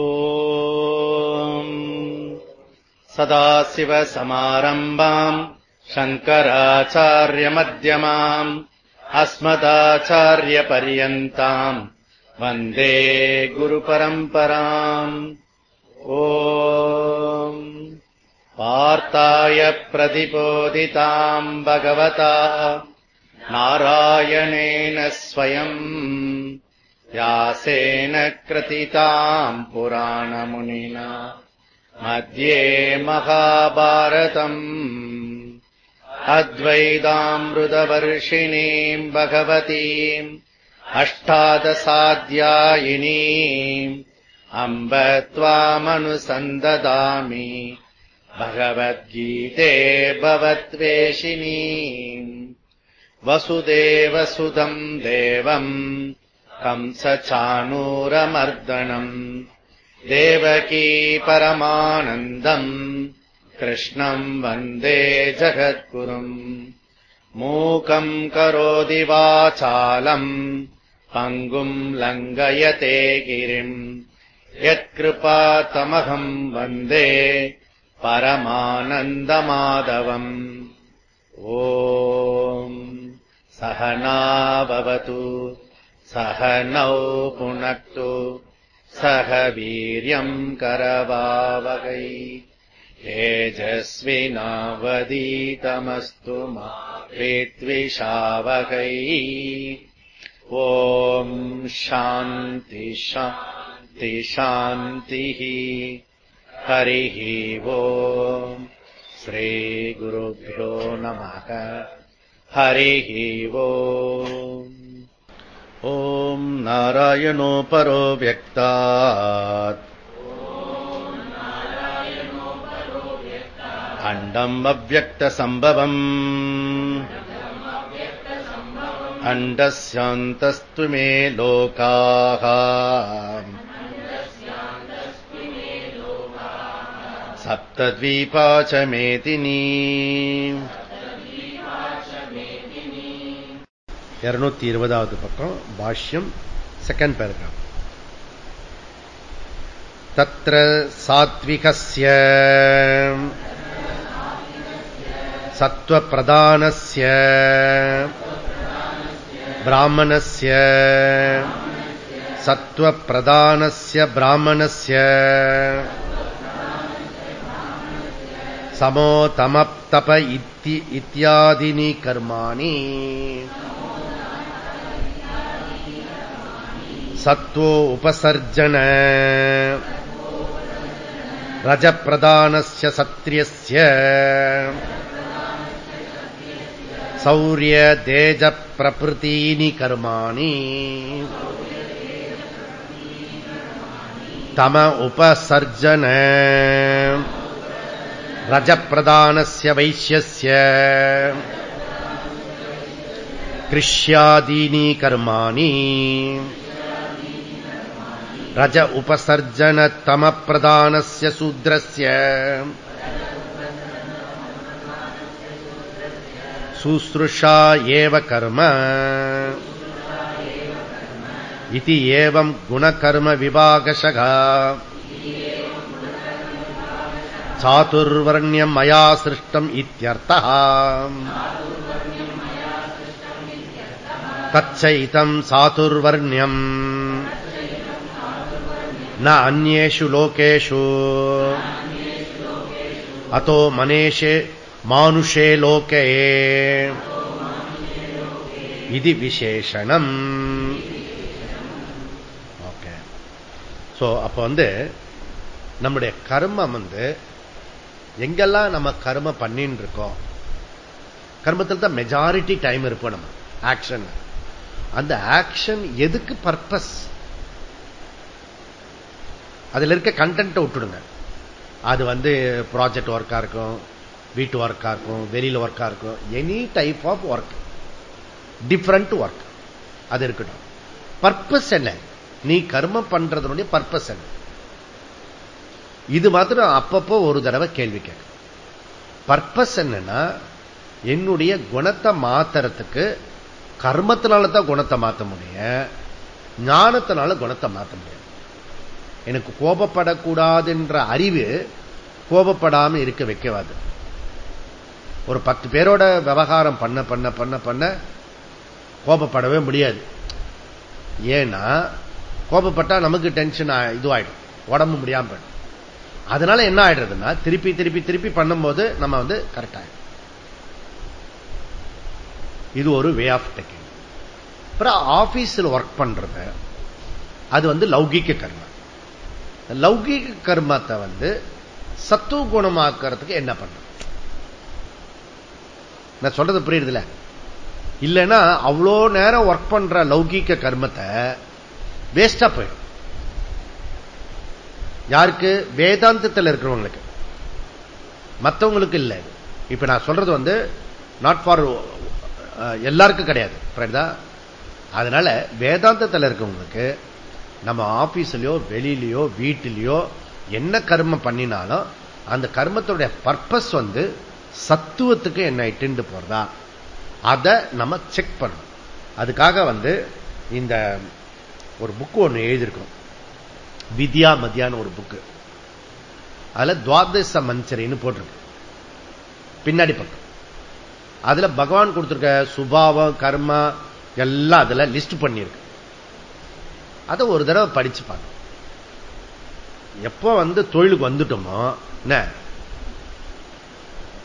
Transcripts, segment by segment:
ஓம் சதாசிவசமாரம்பாம் சங்கராச்சார்யமத்யமாம் அஸ்மதாச்சார்யபர்யந்தாம் வந்தே குருபரம்பராம். ஓம் பார்த்தாய பிரதிபோதிதாம் பகவதா நாராயணேன ஸ்வயம் व्यासेन कृतिताम् पुराणमुनिना मध्ये महाभारतम् अद्वैतामृतवर्षिणीम् भगवतीम् अष्टादशाध्यायिनीम् अम्ब त्वामनुसन्ददामि भगवद्गीते भवद्वेषिणीम्. वसुदेवसुतम् देवम् कंसचाणूरमर्दनम् देवकी परमानन्दम् कृष्णम् वन्दे जगद्गुरुम्. मूकम् करोति वाचालम् पङ्गुम् लङ्घयते गिरिम् यत्कृपातमहम् वन्दे परमानन्दमाधवम्. ॐ सहना भवतु सहनौ पुनक्तु सह वीर्यम् करवावहै तेजस्विनावधीतमस्तु मा विद्विषावहै. ॐ शान्ति शान्ति शान्तिः. हरिः ॐ श्रीगुरुभ्यो नमः. हरिः ॐ. ॐ नारायणो परो व्यक्तात् अण्डम् अव्यक्तसम्भवम् अण्डस्यान्तस्तु मे लोकाः सप्तद्वीपा च मेदिनी. 220வது பக்கம் பாஷ்யம் செகண்ட் பேராகிராஃப். தத்ர சாத்விகஸ்ய சத்வப்ரதானஸ்ய பிராமணஸ்ய சத்வப்ரதானஸ்ய பிராமணஸ்ய சமோ தமப்தப இத்யாதினி கர்மாணி சத்வோ உபசர்ஜன ரஜப்ரதானஸ்ய சத்ரியஸ்ய சௌர்ய தேஜ பிரப்ருதீனி கர்மாணி தம உபசர்ஜன ரஜப்ரதானஸ்ய வைஷ்யஸ்ய கிருஷ்யாதீனி கர்மாணி ரஜ உபசர்ஜன தம பிரதானஸ்ய சூத்ரஸ்ய சுஸ்ருஷா ஏவ கர்ம இதி ஏவம் குணகர்ம விபாகசக சாதுர்வர்ண்யம் மயா சிருஷ்டம் இத்யர்த்தः. தச்சைதம் சாதுர்வர்ண்யம் ந அன்யேஷு லோகேஷு அதோ மனேஷே மானுஷே லோகே இது விசேஷணம். ஓகே. சோ அப்ப நம்முடைய கர்மம் எங்கெல்லாம் நம்ம கர்மம் பண்ணிட்டு இருக்கோம், கர்மத்தில் தான் மெஜாரிட்டி டைம் இருப்போம். நம்ம ஆக்ஷன், அந்த ஆக்ஷன் எதுக்கு பர்பஸ், அதுல இருக்க கண்டென்ட் விட்டுடுங்க. அது ப்ராஜெக்ட் ஒர்க்கா இருக்கும், வீட்டு ஒர்க்கா இருக்கும், வெளியில ஒர்க்கா இருக்கும், any type of work, different work, அது இருக்கட்டும். பர்பஸ் என்ன, நீ கர்மம் பண்றதுடைய பர்பஸ் என்ன, இது மாத்திரம் அப்பப்போ ஒரு தடவை கேள்வி கேட்க. பர்பஸ் என்னன்னா, என்னுடைய குணத்தை மாத்துறதுக்கு கர்மத்தினால தான் குணத்தை மாற்ற முடியும், ஞானத்தினால குணத்தை மாற்ற முடியும். எனக்கு கோபப்படக்கூடாதுன்ற அறிவு கோபப்படாம இருக்க வைக்கவாது. ஒரு 10 பேரோட விவகாரம் பண்ண பண்ண பண்ண பண்ண கோபப்படவே முடியாது. ஏன்னா கோபப்பட்டா நமக்கு டென்ஷன் இதுவாயிடும், உடம்பு முடியாம போயிடும். அதனால என்ன ஆயிடுறதுன்னா திருப்பி திருப்பி திருப்பி பண்ணும்போது நம்ம வந்து கரெக்ட் ஆயிடும். இது ஒரு வே ஆஃப் டேக்கிங். அப்புறம் ஆபீஸ்ல ஒர்க் பண்றது அது வந்து லௌகிக கர்மா. லௌகிக கர்மத்தை வந்து சத்துவ குணமாக்குறதுக்கு என்ன பண்ண, நான் சொல்றது புரியுதுல? இல்லைன்னா அவ்வளோ நேரம் ஒர்க் பண்ற லௌகிக கர்மத்தை வேஸ்டா போயிடும். யாருக்கு? வேதாந்தத்தில் இருக்கிறவங்களுக்கு, மற்றவங்களுக்கு இல்லை. இப்ப நான் சொல்றது வந்து நாட் ஃபார் எல்லாருக்கும் கிடையாது. அதனால வேதாந்தத்தில் இருக்கவங்களுக்கு நம்ம ஆபீஸ்லயோ வெளியிலயோ வீட்டிலேயோ என்ன கர்மம் பண்ணினாலும் அந்த கர்மத்துடைய பர்பஸ் வந்து சத்துவத்துக்கு என்ன இட்டு போறதா அதை நம்ம செக் பண்ணணும். அதுக்காக வந்து இந்த ஒரு புக்கு ஒன்று எழுதியிருக்கோம், வித்யா மத்தியான ஒரு புக்கு. அதுல துவாதச மஞ்சரின்னு போட்டிருக்கு பின்னாடி பக்கம். அதுல பகவான் கொடுத்திருக்க சுபாவம் கர்மா எல்லாம் அதுல லிஸ்ட் பண்ணிருக்கு. அதை ஒரு தடவை படிச்சு பார்க்கணும். எப்போ வந்து தொழிலுக்கு வந்துட்டோமோ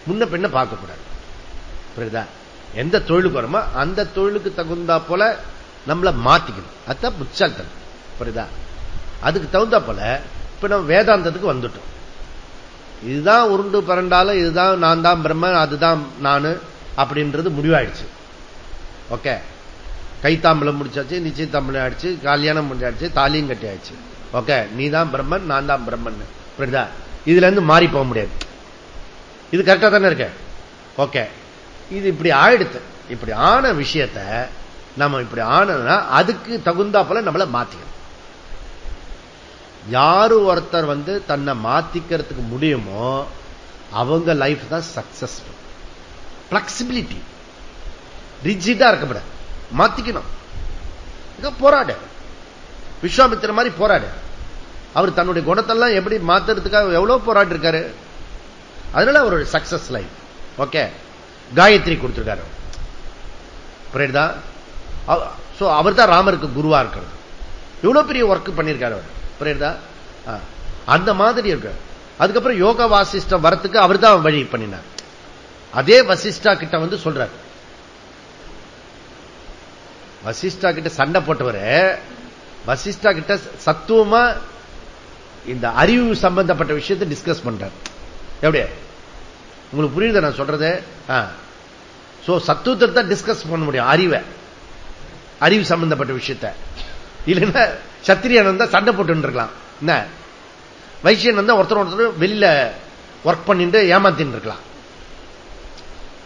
முன்ன பின்ன பார்க்கக்கூடாது. புரியுதா? எந்த தொழிலுக்கு வருமோ அந்த தொழிலுக்கு தகுந்தா போல நம்மள மாத்திக்கணும். அதுதான் புத்தால்தனம். புரியுதா? அதுக்கு தகுந்தா போல இப்ப நம்ம வேதாந்தத்துக்கு வந்துட்டோம். இதுதான் உருண்டு பரண்டாலும் இதுதான் நான் தான் பிரம்மன், அதுதான் நானு அப்படின்றது முடிவாயிடுச்சு. ஓகே, கைத்தாம்பலம் முடிச்சாச்சு, நிச்சயத்தாம்பலம் ஆயிடுச்சு, கல்யாணம் முடிஞ்சாச்சு, தாலியும் கட்டி ஆயிடுச்சு. ஓகே, நீ தான் பிரம்மன், நான் தான் பிரம்மன். புரியுதா? இதுல இருந்து மாறி போக முடியாது. இது கரெக்டா தானே இருக்க? ஓகே, இது இப்படி ஆயிடுத்து. இப்படி ஆன விஷயத்த நம்ம இப்படி ஆனா அதுக்கு தகுந்தா போல நம்மள மாத்திக்கணும். யாரு ஒருத்தர் வந்து தன்னை மாத்திக்கிறதுக்கு முடியுமோ அவங்க லைஃப் தான் சக்சஸ்ஃபுல். பிளெக்சிபிலிட்டி, ரிஜிடா இருக்கப்படாது, மாத்திக்கணும். போராடு. விஸ்வாமித்திர மாதிரி போராடு. அவர் தன்னுடைய குணத்தெல்லாம் எப்படி மாத்துறதுக்காக எவ்வளவு போராடி இருக்காரு. அதனால ஒரு சக்சஸ் லைஃப். ஓகே, காயத்ரி கொடுத்திருக்காரு. புரியுதா? அவர் தான் ராமருக்கு குருவா இருக்கிறது. எவ்வளவு பெரிய ஒர்க் பண்ணிருக்காரு அவர். புரியுதா? அந்த மாதிரி இருக்கு. அதுக்கப்புறம் யோகா வாசிஷ்டம் வரத்துக்கு அவர் தான் வழி பண்ணினார். அதே வசிஷ்டா கிட்ட வந்து சொல்றாரு. வசிஷ்டா கிட்ட சண்டை போட்டவரு வசிஷ்டா கிட்ட சத்துவமா இந்த அறிவு சம்பந்தப்பட்ட விஷயத்தை டிஸ்கஸ் பண்றார். எப்படி உங்களுக்கு புரியுது நான் சொல்றது? சத்துவத்தை தான் டிஸ்கஸ் பண்ண முடியும், அறிவு சம்பந்தப்பட்ட விஷயத்தை. இல்லைன்னா சத்திரியன் வந்தா சண்டை போட்டு இருக்கலாம். என்ன வைசியன் வந்தா ஒருத்தர் வெளியில ஒர்க் பண்ணிட்டு ஏமாத்தின்னு இருக்கலாம்.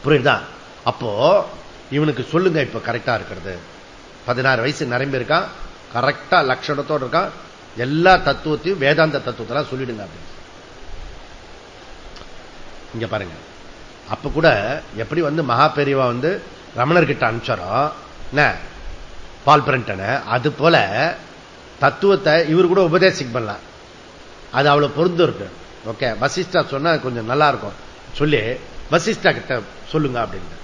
புரியுதா? அப்போ இவனுக்கு சொல்லுங்க இப்ப கரெக்டா இருக்கிறது. 16 வயசு நிரம்பி இருக்கான், கரெக்டா லட்சணத்தோடு இருக்கான், எல்லா தத்துவத்தையும் வேதாந்த தத்துவத்தெல்லாம் சொல்லிடுங்க அப்படின்னு. இங்க பாருங்க, அப்ப கூட எப்படி வந்து மகா பெரியவா வந்து ரமணர்கிட்ட அனுப்பிச்சாரோ பால் பிரண்டனை, அது போல தத்துவத்தை இவரு கூட உபதேசிக்க பண்ணலாம். அது அவ்வளவு பொருந்து இருக்கு. ஓகே, வசிஷ்டா சொன்னா கொஞ்சம் நல்லா இருக்கும் சொல்லி வசிஷ்டா கிட்ட சொல்லுங்க அப்படின்னு.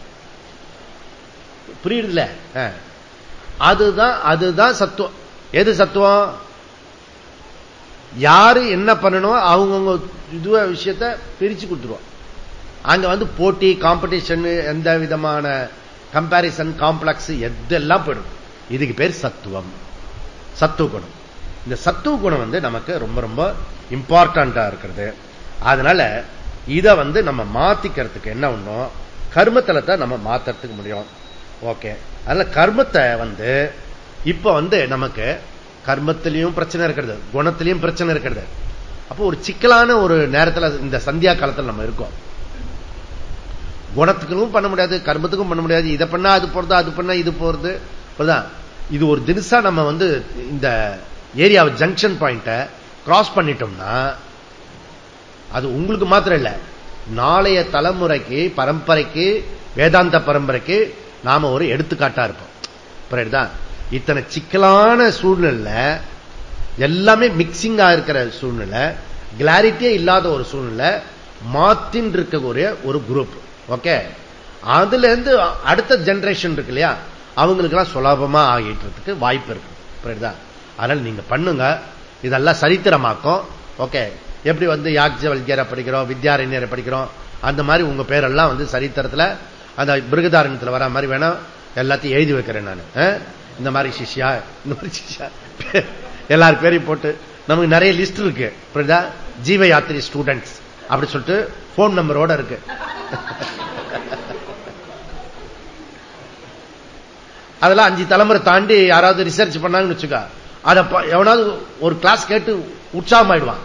புரியுதுல? அதுதான் சத்துவம். எது சத்துவம்? யாரு என்ன பண்ணணும் அவங்கவுங்க இதுவ விஷயத்த பிரிச்சு கொடுத்துருவோம். அங்க வந்து போட்டி, காம்படிஷன், எந்த விதமான கம்பாரிசன், காம்ப்ளெக்ஸ் எதெல்லாம் போயிடும். இதுக்கு பேர் சத்துவம், சத்துவ குணம். இந்த சத்துவ குணம் வந்து நமக்கு ரொம்ப ரொம்ப இம்பார்ட்டண்டா இருக்கிறது. அதனால இத வந்து நம்ம மாத்திக்கிறதுக்கு என்ன ஒண்ணும் கர்மத்துல தான் நம்ம மாத்துறதுக்கு முடியும். ஓகே, அதனால கர்மத்தை வந்து இப்ப வந்து நமக்கு கர்மத்திலையும் பிரச்சனை இருக்கிறது, குணத்திலையும் பிரச்சனை இருக்கிறது. அப்போ ஒரு சிக்கலான ஒரு நேரத்தில் இந்த சந்தியா காலத்தில் நம்ம இருக்கோம். குணத்துக்கும் பண்ண முடியாது, கர்மத்துக்கும் பண்ண முடியாது. இதை பண்ணா அது போறது, அது பண்ணா இது போறது. இது ஒரு தினசா நம்ம வந்து இந்த ஏரியாவை ஜங்ஷன் பாயிண்ட கிராஸ் பண்ணிட்டோம்னா அது உங்களுக்கு மாத்திரம் இல்ல, நாளைய தலைமுறைக்கு, பரம்பரைக்கு, வேதாந்த பரம்பரைக்கு நாம ஒரு எடுத்துக்காட்டா இருப்போம். புரியுதா? இத்தனை சிக்கலான சூழ்நிலை எல்லாமே மிக்சிங்கா இருக்கிற சூழ்நிலை, கிளாரிட்டியே இல்லாத ஒரு சூழ்நிலை, மாத்தின் இருக்க ஒரு குரூப். ஓகே, அதுல இருந்து அடுத்த ஜெனரேஷன் இருக்கு இல்லையா, அவங்களுக்கு எல்லாம் சுலபமா ஆகிட்டு வாய்ப்பு இருக்கு. புரியுதா? அதனால நீங்க பண்ணுங்க, இதெல்லாம் சரித்திரமாக்கும். ஓகே, எப்படி யாக்ஞவல்கியரை படிக்கிறோம், வித்யாரண்யரை படிக்கிறோம், அந்த மாதிரி உங்க பேரெல்லாம் சரித்திரத்துல அந்த பிருகதாரண்யத்துல வர மாதிரி வேணா எல்லாத்தையும் எழுதி வைக்கிறேன் நான். இந்த மாதிரி சிஷ்யா, இந்த மாதிரி சிஷ்யா, எல்லாரும் பேரையும் போட்டு நமக்கு நிறைய லிஸ்ட் இருக்கு. புரியுதா? ஜீவ யாத்திரை ஸ்டூடெண்ட்ஸ் அப்படி சொல்லிட்டு போன் நம்பரோட இருக்கு. அதெல்லாம் 5 தலைமுறை தாண்டி யாராவது ரிசர்ச் பண்ணாங்கன்னு வச்சுக்கா, அத எவனாவது ஒரு கிளாஸ் கேட்டு உற்சாகம் ஆயிடுவான்.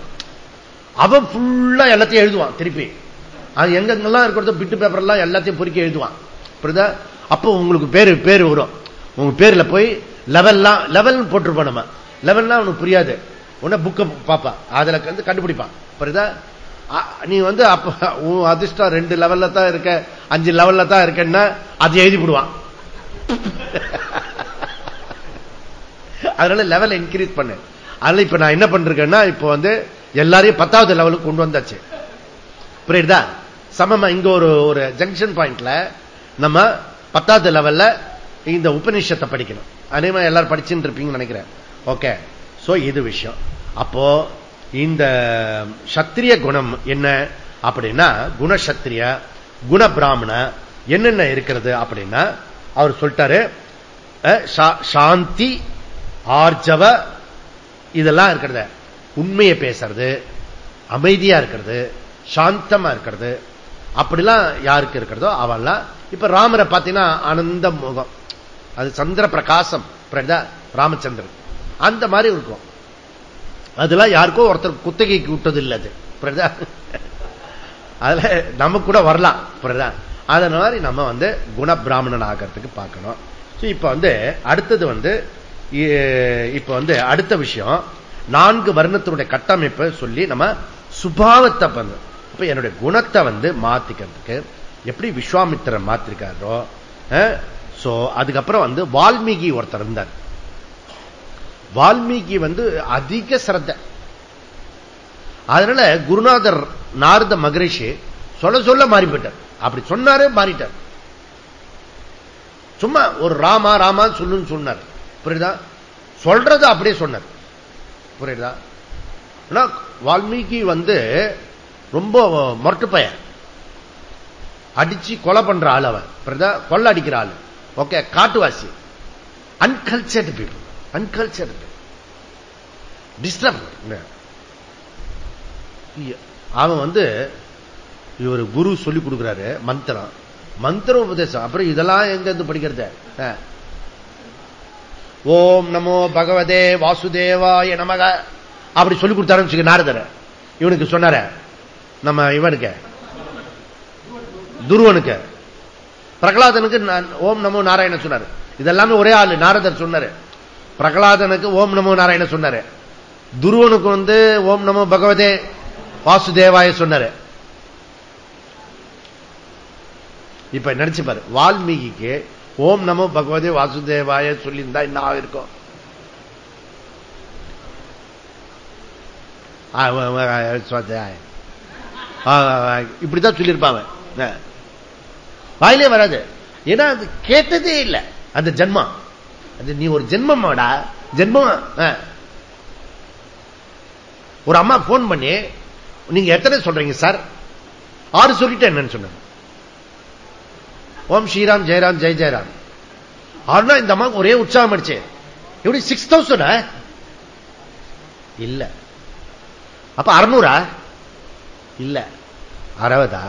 அவன் ஃபுல்லா எல்லாத்தையும் எழுதுவான் திருப்பி. அது எங்கெங்கெல்லாம் இருக்கிறதோ பிட்டு பேப்பர் எல்லாம் எல்லாத்தையும் பொறுக்கி எழுதுவான். புரியுதா? அப்போ உங்களுக்கு பேரு வரும். உங்க பேர்ல போய் லெவல் போட்டிருப்போம். நம்ம லெவல்லாம் அவனுக்கு புரியாது. உடனே புக்கை பாப்பா, அதுல கண்டுபிடிப்பான். புரியுதா? நீ அப்ப அதிர்ஷ்டம் 2 லெவல்ல தான் இருக்க, 5 லெவல்ல தான் இருக்கன்னா அது எழுதி விடுவான். அதனால லெவல் இன்கிரீஸ் பண்ணு. அதனால இப்ப நான் என்ன பண்றேன்னா, இப்ப எல்லாரையும் 10வது லெவலுக்கு கொண்டு வந்தாச்சு. புரியுதா? சமமா இங்க ஒரு ஜங்ஷன் பாயிண்ட்ல நம்ம 10வது லெவல்ல இந்த உபநிஷத்தை படிக்கணும். அதே மாதிரி எல்லாரும் படிச்சுட்டு இருப்பீங்கன்னு நினைக்கிறேன். ஓகே, சோ இது விஷயம். அப்போ இந்த சத்திரிய குணம் என்ன அப்படின்னா, குணசத்திரிய குண பிராமண என்னென்ன இருக்கிறது அப்படின்னா, அவர் சொல்லிட்டாரு, சாந்தி ஆர்ஜவ இதெல்லாம் இருக்கிறது, உண்மையை பேசுறது, அமைதியா இருக்கிறது, சாந்தமா இருக்கிறது, அப்படிலாம் யாருக்கு இருக்கிறதோ அவெல்லாம். இப்ப ராமரை பார்த்தீங்கன்னா ஆனந்த முகம், அது சந்திர பிரகாசம். ராமச்சந்திரன் அந்த மாதிரி இருக்கும். அதெல்லாம் யாருக்கோ ஒருத்தர் குத்தகைக்கு விட்டது இல்லை. அது அதுல நமக்கு கூட வரலாம். அத மாதிரி நம்ம குண பிராமணன் ஆகிறதுக்கு பார்க்கணும். இப்ப அடுத்தது இப்ப அடுத்த விஷயம் 4 வர்ணத்தினுடைய கட்டமைப்பை சொல்லி நம்ம சுபாவத்தை இப்ப என்னுடைய குணத்தை மாத்திக்கிறதுக்கு எப்படி விஸ்வாமித்திரன் மாத்திருக்காரோ, அதுக்கப்புறம் வால்மீகி ஒருத்தர் இருந்தார். வால்மீகி அதிக சிரத்தை. அதனால குருநாதர் நாரத மகரிஷி சொல்ல மாறிவிட்டார். அப்படி சொன்னாரு, மாறிட்டார். சும்மா ஒரு ராமா ராமா சொல்லுன்னு சொன்னார். புரியுதா? சொல்றது அப்படியே சொன்னார். புரியுதா? வால்மீகி ரொம்ப மொரட்டு பையன், அடிச்சு கொலை பண்ற ஆள் அவன். கொள்ள அடிக்கிற ஆள். ஓகே, காட்டுவாசி, அன்கல்ச்சர்டு பீப்புள், அன்கல்ச்சர்டு டிஸ்டர்ப். அவன் இவர் குரு சொல்லி கொடுக்கிறாரு மந்திர உபதேசம். அப்புறம் இதெல்லாம் எங்க படிக்கிறது? ஓம் நமோ பகவதே வாசுதேவாய நமக அப்படி சொல்லி கொடுத்தாரு நாரதர். இவனுக்கு சொன்னார, நம்ம இவனுக்கு துருவனுக்கு, பிரகலாதனுக்கு ஓம் நமோ நாராயண சொன்னாரு. இதெல்லாமே ஒரே ஆளு. நாரதர் சொன்னாரு. பிரகலாதனுக்கு ஓம் நமோ நாராயண சொன்னாரு. துருவனுக்கு ஓம் நமோ பகவதே வாசுதேவாய சொன்னாரு. இப்ப நினைச்சு பாரு, வால்மீகிக்கு ஓம் நமோ பகவதே வாசுதேவாய சொல்லியிருந்தா என்ன ஆகிருக்கும்? இப்படிதான் சொல்லியிருப்பாங்க. வாயிலே வராது. ஏன்னா அது கேட்டதே இல்லை. அந்த ஜென்மா, அது நீ ஒரு ஜென்மமாடா, ஜென்மம். ஒரு அம்மா போன் பண்ணி, நீங்க எத்தனை சொல்றீங்க சார்? 6 சொல்லிட்டேன். என்னன்னு சொன்னாங்க. ஓம் ஸ்ரீராம் ஜெயராம் ஜெய் ஜெயராம். ஆனா இந்த அம்மா ஒரே உற்சாகம் அடிச்சு, எப்படி 6000 இல்ல. அப்ப 600 இல்ல, 60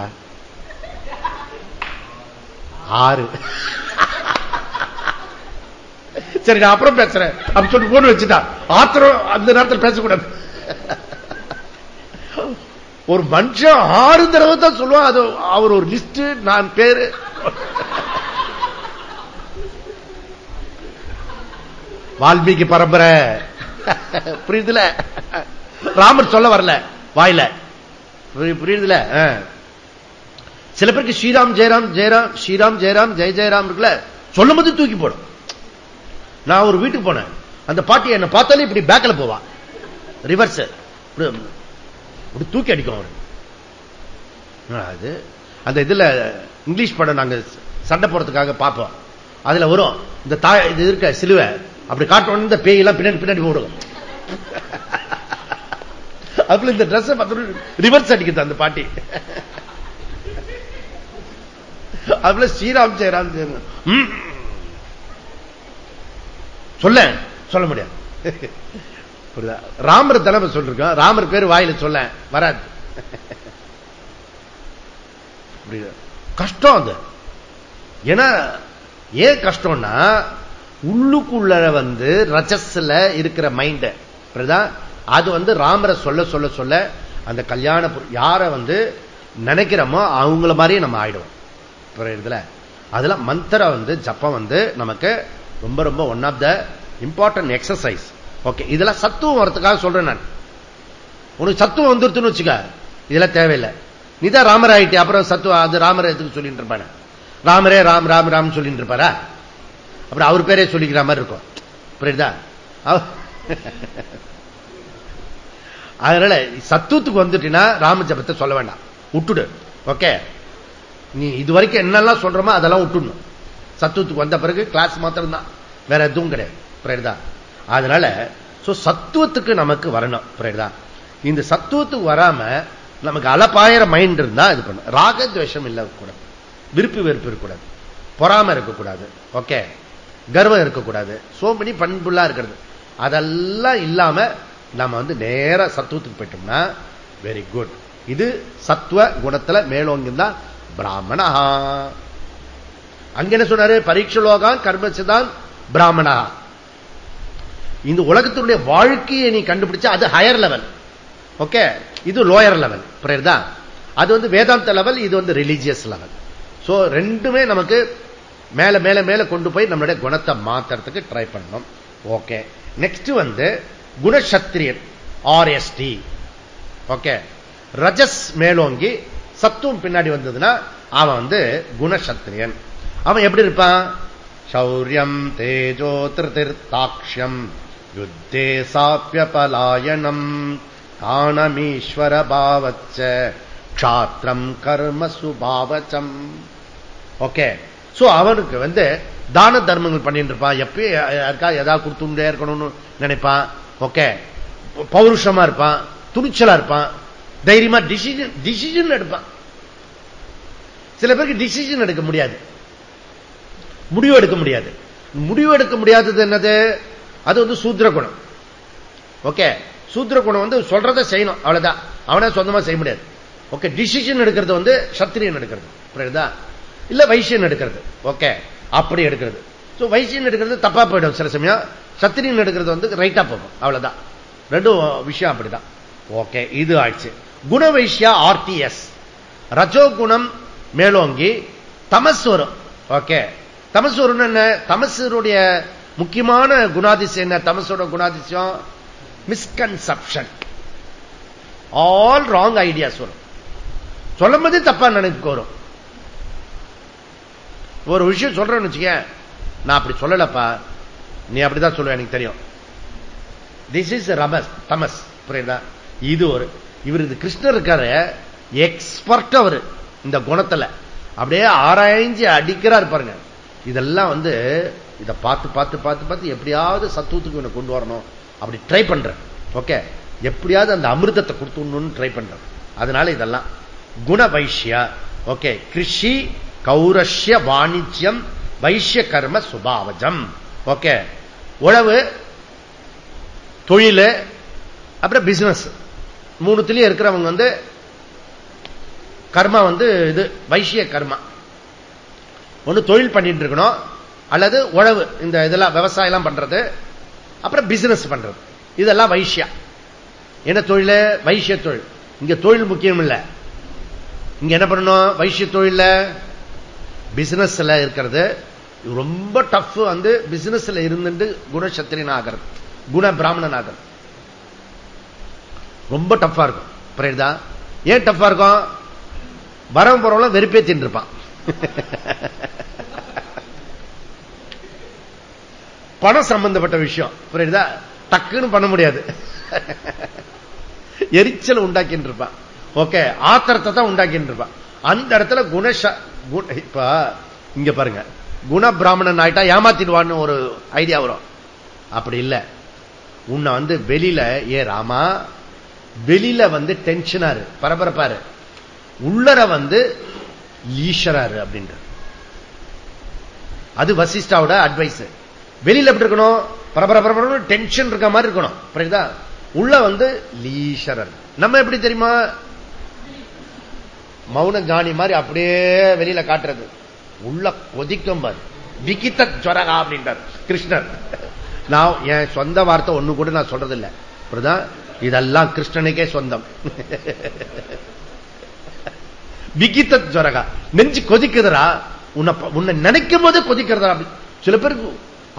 6. சரி, நான் அப்புறம் பேசுறேன் அப்படி சொல்லி போன் வச்சுட்டா. ஆத்திரம் அந்த நேரத்தில் பேசக்கூடாது. ஒரு மனுஷன் 6 தடவை தான் சொல்லுவான். அது அவர் ஒரு லிஸ்ட், நான் பேரு. வால்மீகி பரம்பரை. புரியுதுல? ராமர் சொல்ல வரல வாயில. புரியுதுல? சில பேருக்கு ஸ்ரீராம் ஜெயராம் ஜெயராம் ஸ்ரீராம் ஜெயராம் ஜெய் ஜெயராம் இருக்குல்ல, சொல்லும் போது தூக்கி போடும். நான் ஒரு வீட்டுக்கு போனேன். அந்த பாட்டி என்ன பார்த்தாலே இப்படி பேக்கில் போவா. ரிவர்ஸ் தூக்கி அடிக்கும் அவரு. அது அந்த இதுல இங்கிலீஷ் படம் நாங்க சண்டை போறதுக்காக பார்ப்போம். அதுல வரும் இந்த இது இருக்க சிலுவை அப்படி காட்டணும், இந்த பேயெல்லாம் பின்னாடி பின்னாடி போடுவோம். அப்படி இந்த ட்ரெஸ் ரிவர்ஸ் அடிக்குது அந்த பாட்டி. அதுல ஸ்ரீராம் ஜெயராம் சொல்ல முடியாது. ராமர் தலைமை சொல்லிருக்கோம், ராமர் பேர் வாயில சொல்ல வராது. கஷ்டம் அது. ஏன்னா ஏன் கஷ்டம்னா உள்ளுக்குள்ள ரஜஸ்ல இருக்கிற மைண்ட் அது ராமரை சொல்ல சொல்ல சொல்ல அந்த கல்யாண யார நினைக்கிறோமோ அவங்கள மாதிரியே நம்ம ஆயிடுவோம். அதுல மந்திர ஜப்பம் நமக்கு ரொம்ப ரொம்ப one of the important exercise. Okay, இதெல்லாம் சத்துவம் வரதுக்காக சொல்றேன் நான். உனக்கு சத்துவம் வந்துருத்துன்னு வச்சுக்க, இதெல்லாம் தேவையில்லை. நீதான் ராமர் ஆயிட்டே, அப்புறம் சத்துவம் அது ராமரை எதுக்கு சொல்லிட்டு இருப்பான? ராமரே ராம் ராம் ராம் சொல்லிட்டு இருப்பாரா? அப்புறம் அவர் பேரே சொல்லிக்கிற மாதிரி இருக்கும். புரியுதா? அதனால சத்துவத்துக்கு வந்துட்டீங்கன்னா ராம ஜபத்தை சொல்ல வேண்டாம், விட்டுடு. ஓகே, நீ இது வரைக்கும் என்னெல்லாம் சொல்றோமோ அதெல்லாம் விட்டுடணும். சத்துவத்துக்கு வந்த பிறகு கிளாஸ் மாத்திரம் தான், வேற எதுவும் கிடையாது. புரியுதா? அதனால சத்துவத்துக்கு நமக்கு வரணும். புரியுதா? இந்த சத்துவத்துக்கு வராம நமக்கு அலப்பாயிர மைண்ட் இருந்தா இது பண்ணும். ராகத்வேஷம் இல்ல கூடாது, விருப்பு வெறுப்பு இருக்கக்கூடாது, பொறாம இருக்கக்கூடாது, ஓகே, கர்வம் இருக்கக்கூடாது, சோம்பனி பண்புள்ளா இருக்கிறது, அதெல்லாம் இல்லாம நம்ம நேர சத்துவத்துக்கு போயிட்டோம்னா வெரி குட். இது சத்துவ குணத்துல மேலோங்கிருந்தா பிராமணா. அங்க என்ன சொன்னாரு? பரீட்சலோகான் கர்மசிதான் பிராமணா. இந்த உலகத்தினுடைய வாழ்க்கையை நீ கண்டுபிடிச்சா அது ஹையர் லெவல். ஓகே, இது லோயர் லெவல். புரியுதா? அது வேதாந்த லெவல், இது ரிலீஜியஸ் லெவல். சோ ரெண்டுமே நமக்கு மேல மேல மேல கொண்டு போய் நம்மளுடைய குணத்தை மாத்துறதுக்கு ட்ரை பண்ணணும். ஓகே, நெக்ஸ்ட் குணசத்திரியன் ஆர்எஸ்டி. ஓகே, ரஜஸ் மேலோங்கி சத்துவம் பின்னாடி வந்ததுன்னா அவன் குணசத்திரியன். அவன் எப்படி இருப்பான்? சௌரியம் தேஜோ திருதிர்தாக்ஷ்யம் யுத்தே சாப்ய பலாயனம் தானமீஸ்வர பாவச்ச க்ஷாத்ரம் கர்ம சுபாவச்சம். ஓகே, சோ அவனுக்கு தான தர்மங்கள் பண்ணிட்டு இருப்பான், எப்பயும் யாருக்கா ஏதாவது கொடுத்துட்டே இருக்கணும்னு நினைப்பான். ஓகே, பௌருஷமா இருப்பான், துணிச்சலா இருப்பான், தைரியமா டிசிஷன் எடுப்பான். சில பேருக்கு டிசிஷன் எடுக்க முடியாது, முடிவு எடுக்க முடியாது. முடிவு எடுக்க முடியாதது என்னது? அது சூத்ர குணம். ஓகே, சூத்ர குணம் சொல்றதை செய்யணும், அவ்வளவுதான். அவனே சொந்தமா செய்ய முடியாது. ஓகே, டிசிஷன் எடுக்கிறது சத்திரியன் எடுக்கிறது. புரியுதா? இல்ல வைசியன் எடுக்கிறது. ஓகே, அப்படி எடுக்கிறது. வைசியன் எடுக்கிறது தப்பா போயிடும் சில சமயம், சத்திரியன் எடுக்கிறது ரைட்டா போகும். அவ்வளவுதான், ரெண்டும் விஷயம் அப்படிதான். ஓகே, இது ஆயிடுச்சு. குண வைசியா ஆர்டிஎஸ். ரஜோகுணம் மேலோங்கி தமஸ் வரும். ஓகே, தமஸ் வரும். என்ன தமசுடைய முக்கியமான குணாதிசயம் என்ன? தமசோட குணாதிசயம் மிஸ்கன்செப்ஷன், ஆல் ராங் ஐடியாஸ் வரும். சொல்லும் போதே தப்பா நினைக்க வரும். ஒரு விஷயம் சொல்றேன்னு வச்சுக்க, நான் அப்படி சொல்லலப்பா, நீ அப்படிதான் சொல்லுவ, எனக்கு தெரியும். திஸ் இஸ் தமஸ். புரியுதா? இது இவர் கிருஷ்ணர் இருக்காரு, எக்ஸ்பர்ட் அவரு இந்த குணத்துல, அப்படியே ஆராய்ச்சி அடிக்கிறார் பாருங்க. இதெல்லாம் இதை பார்த்து பார்த்து பார்த்து பார்த்து எப்படியாவது சத்துவத்துக்கு கொண்டு வரணும் அப்படி ட்ரை பண்றேன். ஓகே, எப்படியாவது அந்த அமிர்தத்தை கொடுத்துடணும்னு ட்ரை பண்றேன். அதனால இதெல்லாம் குண வைஷ்யா. ஓகே, கிருஷி கௌரஷ்ய வாணிஜ்யம் வைஷ்ய கர்ம சுபாவஜம். ஓகே, உழவு, தொழில், அப்புறம் பிசினஸ், மூணுத்திலயும் இருக்கிறவங்க கர்மா இது வைஷ்ய கர்மா. ஒண்ணு தொழில் பண்ணிட்டு இருக்கணும், அல்லது உழவு, இந்த இதெல்லாம் விவசாயம் பண்றது, அப்புறம் பிசினஸ் பண்றது, இதெல்லாம் வைஷ்யா. என்ன தொழில்? வைஷ்ய தொழில். இங்க தொழில் முக்கியம் இல்ல, இங்க என்ன பண்ணணும்? வைஷ்ய தொழில் பிசினஸ்ல இருக்கிறது ரொம்ப டஃப். பிசினஸ்ல இருந்து குணசத்திரியன் ஆகிறது, குண பிராமணன் ஆகிறது ரொம்ப டஃபா இருக்கும். புரியுதா? ஏன் டஃபா இருக்கும்? வரவன் போறவங்க வெறுப்பே தின்றுப்பான். பணம் சம்பந்தப்பட்ட விஷயம். புரியுதா? டக்குன்னு பண்ண முடியாது. எரிச்சல் உண்டாக்கின்னு இருப்பான். ஓகே, ஆத்திரத்தை தான் உண்டாக்கின்னு இருப்பான். அந்த இடத்துல இப்ப இங்க பாருங்க, குண பிராமணன் ஆயிட்டா ஏமாத்திடுவான்னு ஒரு ஐடியா வரும். அப்படி இல்ல, உன்னை வந்து வெளியில ராமா வெளியில வந்து டென்ஷனாரு, பரபரப்பாரு, உள்ளர வந்து ஈஸ்வராரு அப்படின்ற. அது வசிஷ்டாவோட அட்வைஸ். வெளியில எப்படி இருக்கணும்? பரபரப்பர டென்ஷன் இருக்க மாதிரி இருக்கணும். புரியுதா? உள்ள வந்து லீஷரர். நம்ம எப்படி தெரியுமா? மௌன ஞானி மாதிரி அப்படியே வெளியில காட்டுறது. உள்ள கொதிக்கும் பாரு, விகித ஜரகா அப்படின்றார் கிருஷ்ணர். நான் என் சொந்த வார்த்தை ஒண்ணு கூட நான் சொல்றது இல்லை. புரியுதா? இதெல்லாம் கிருஷ்ணனுக்கே சொந்தம். விகித ஜரகா, நெஞ்சு கொதிக்குதுரா, உன்னை நினைக்கும் போது கொதிக்கிறதா. சில பேருக்கு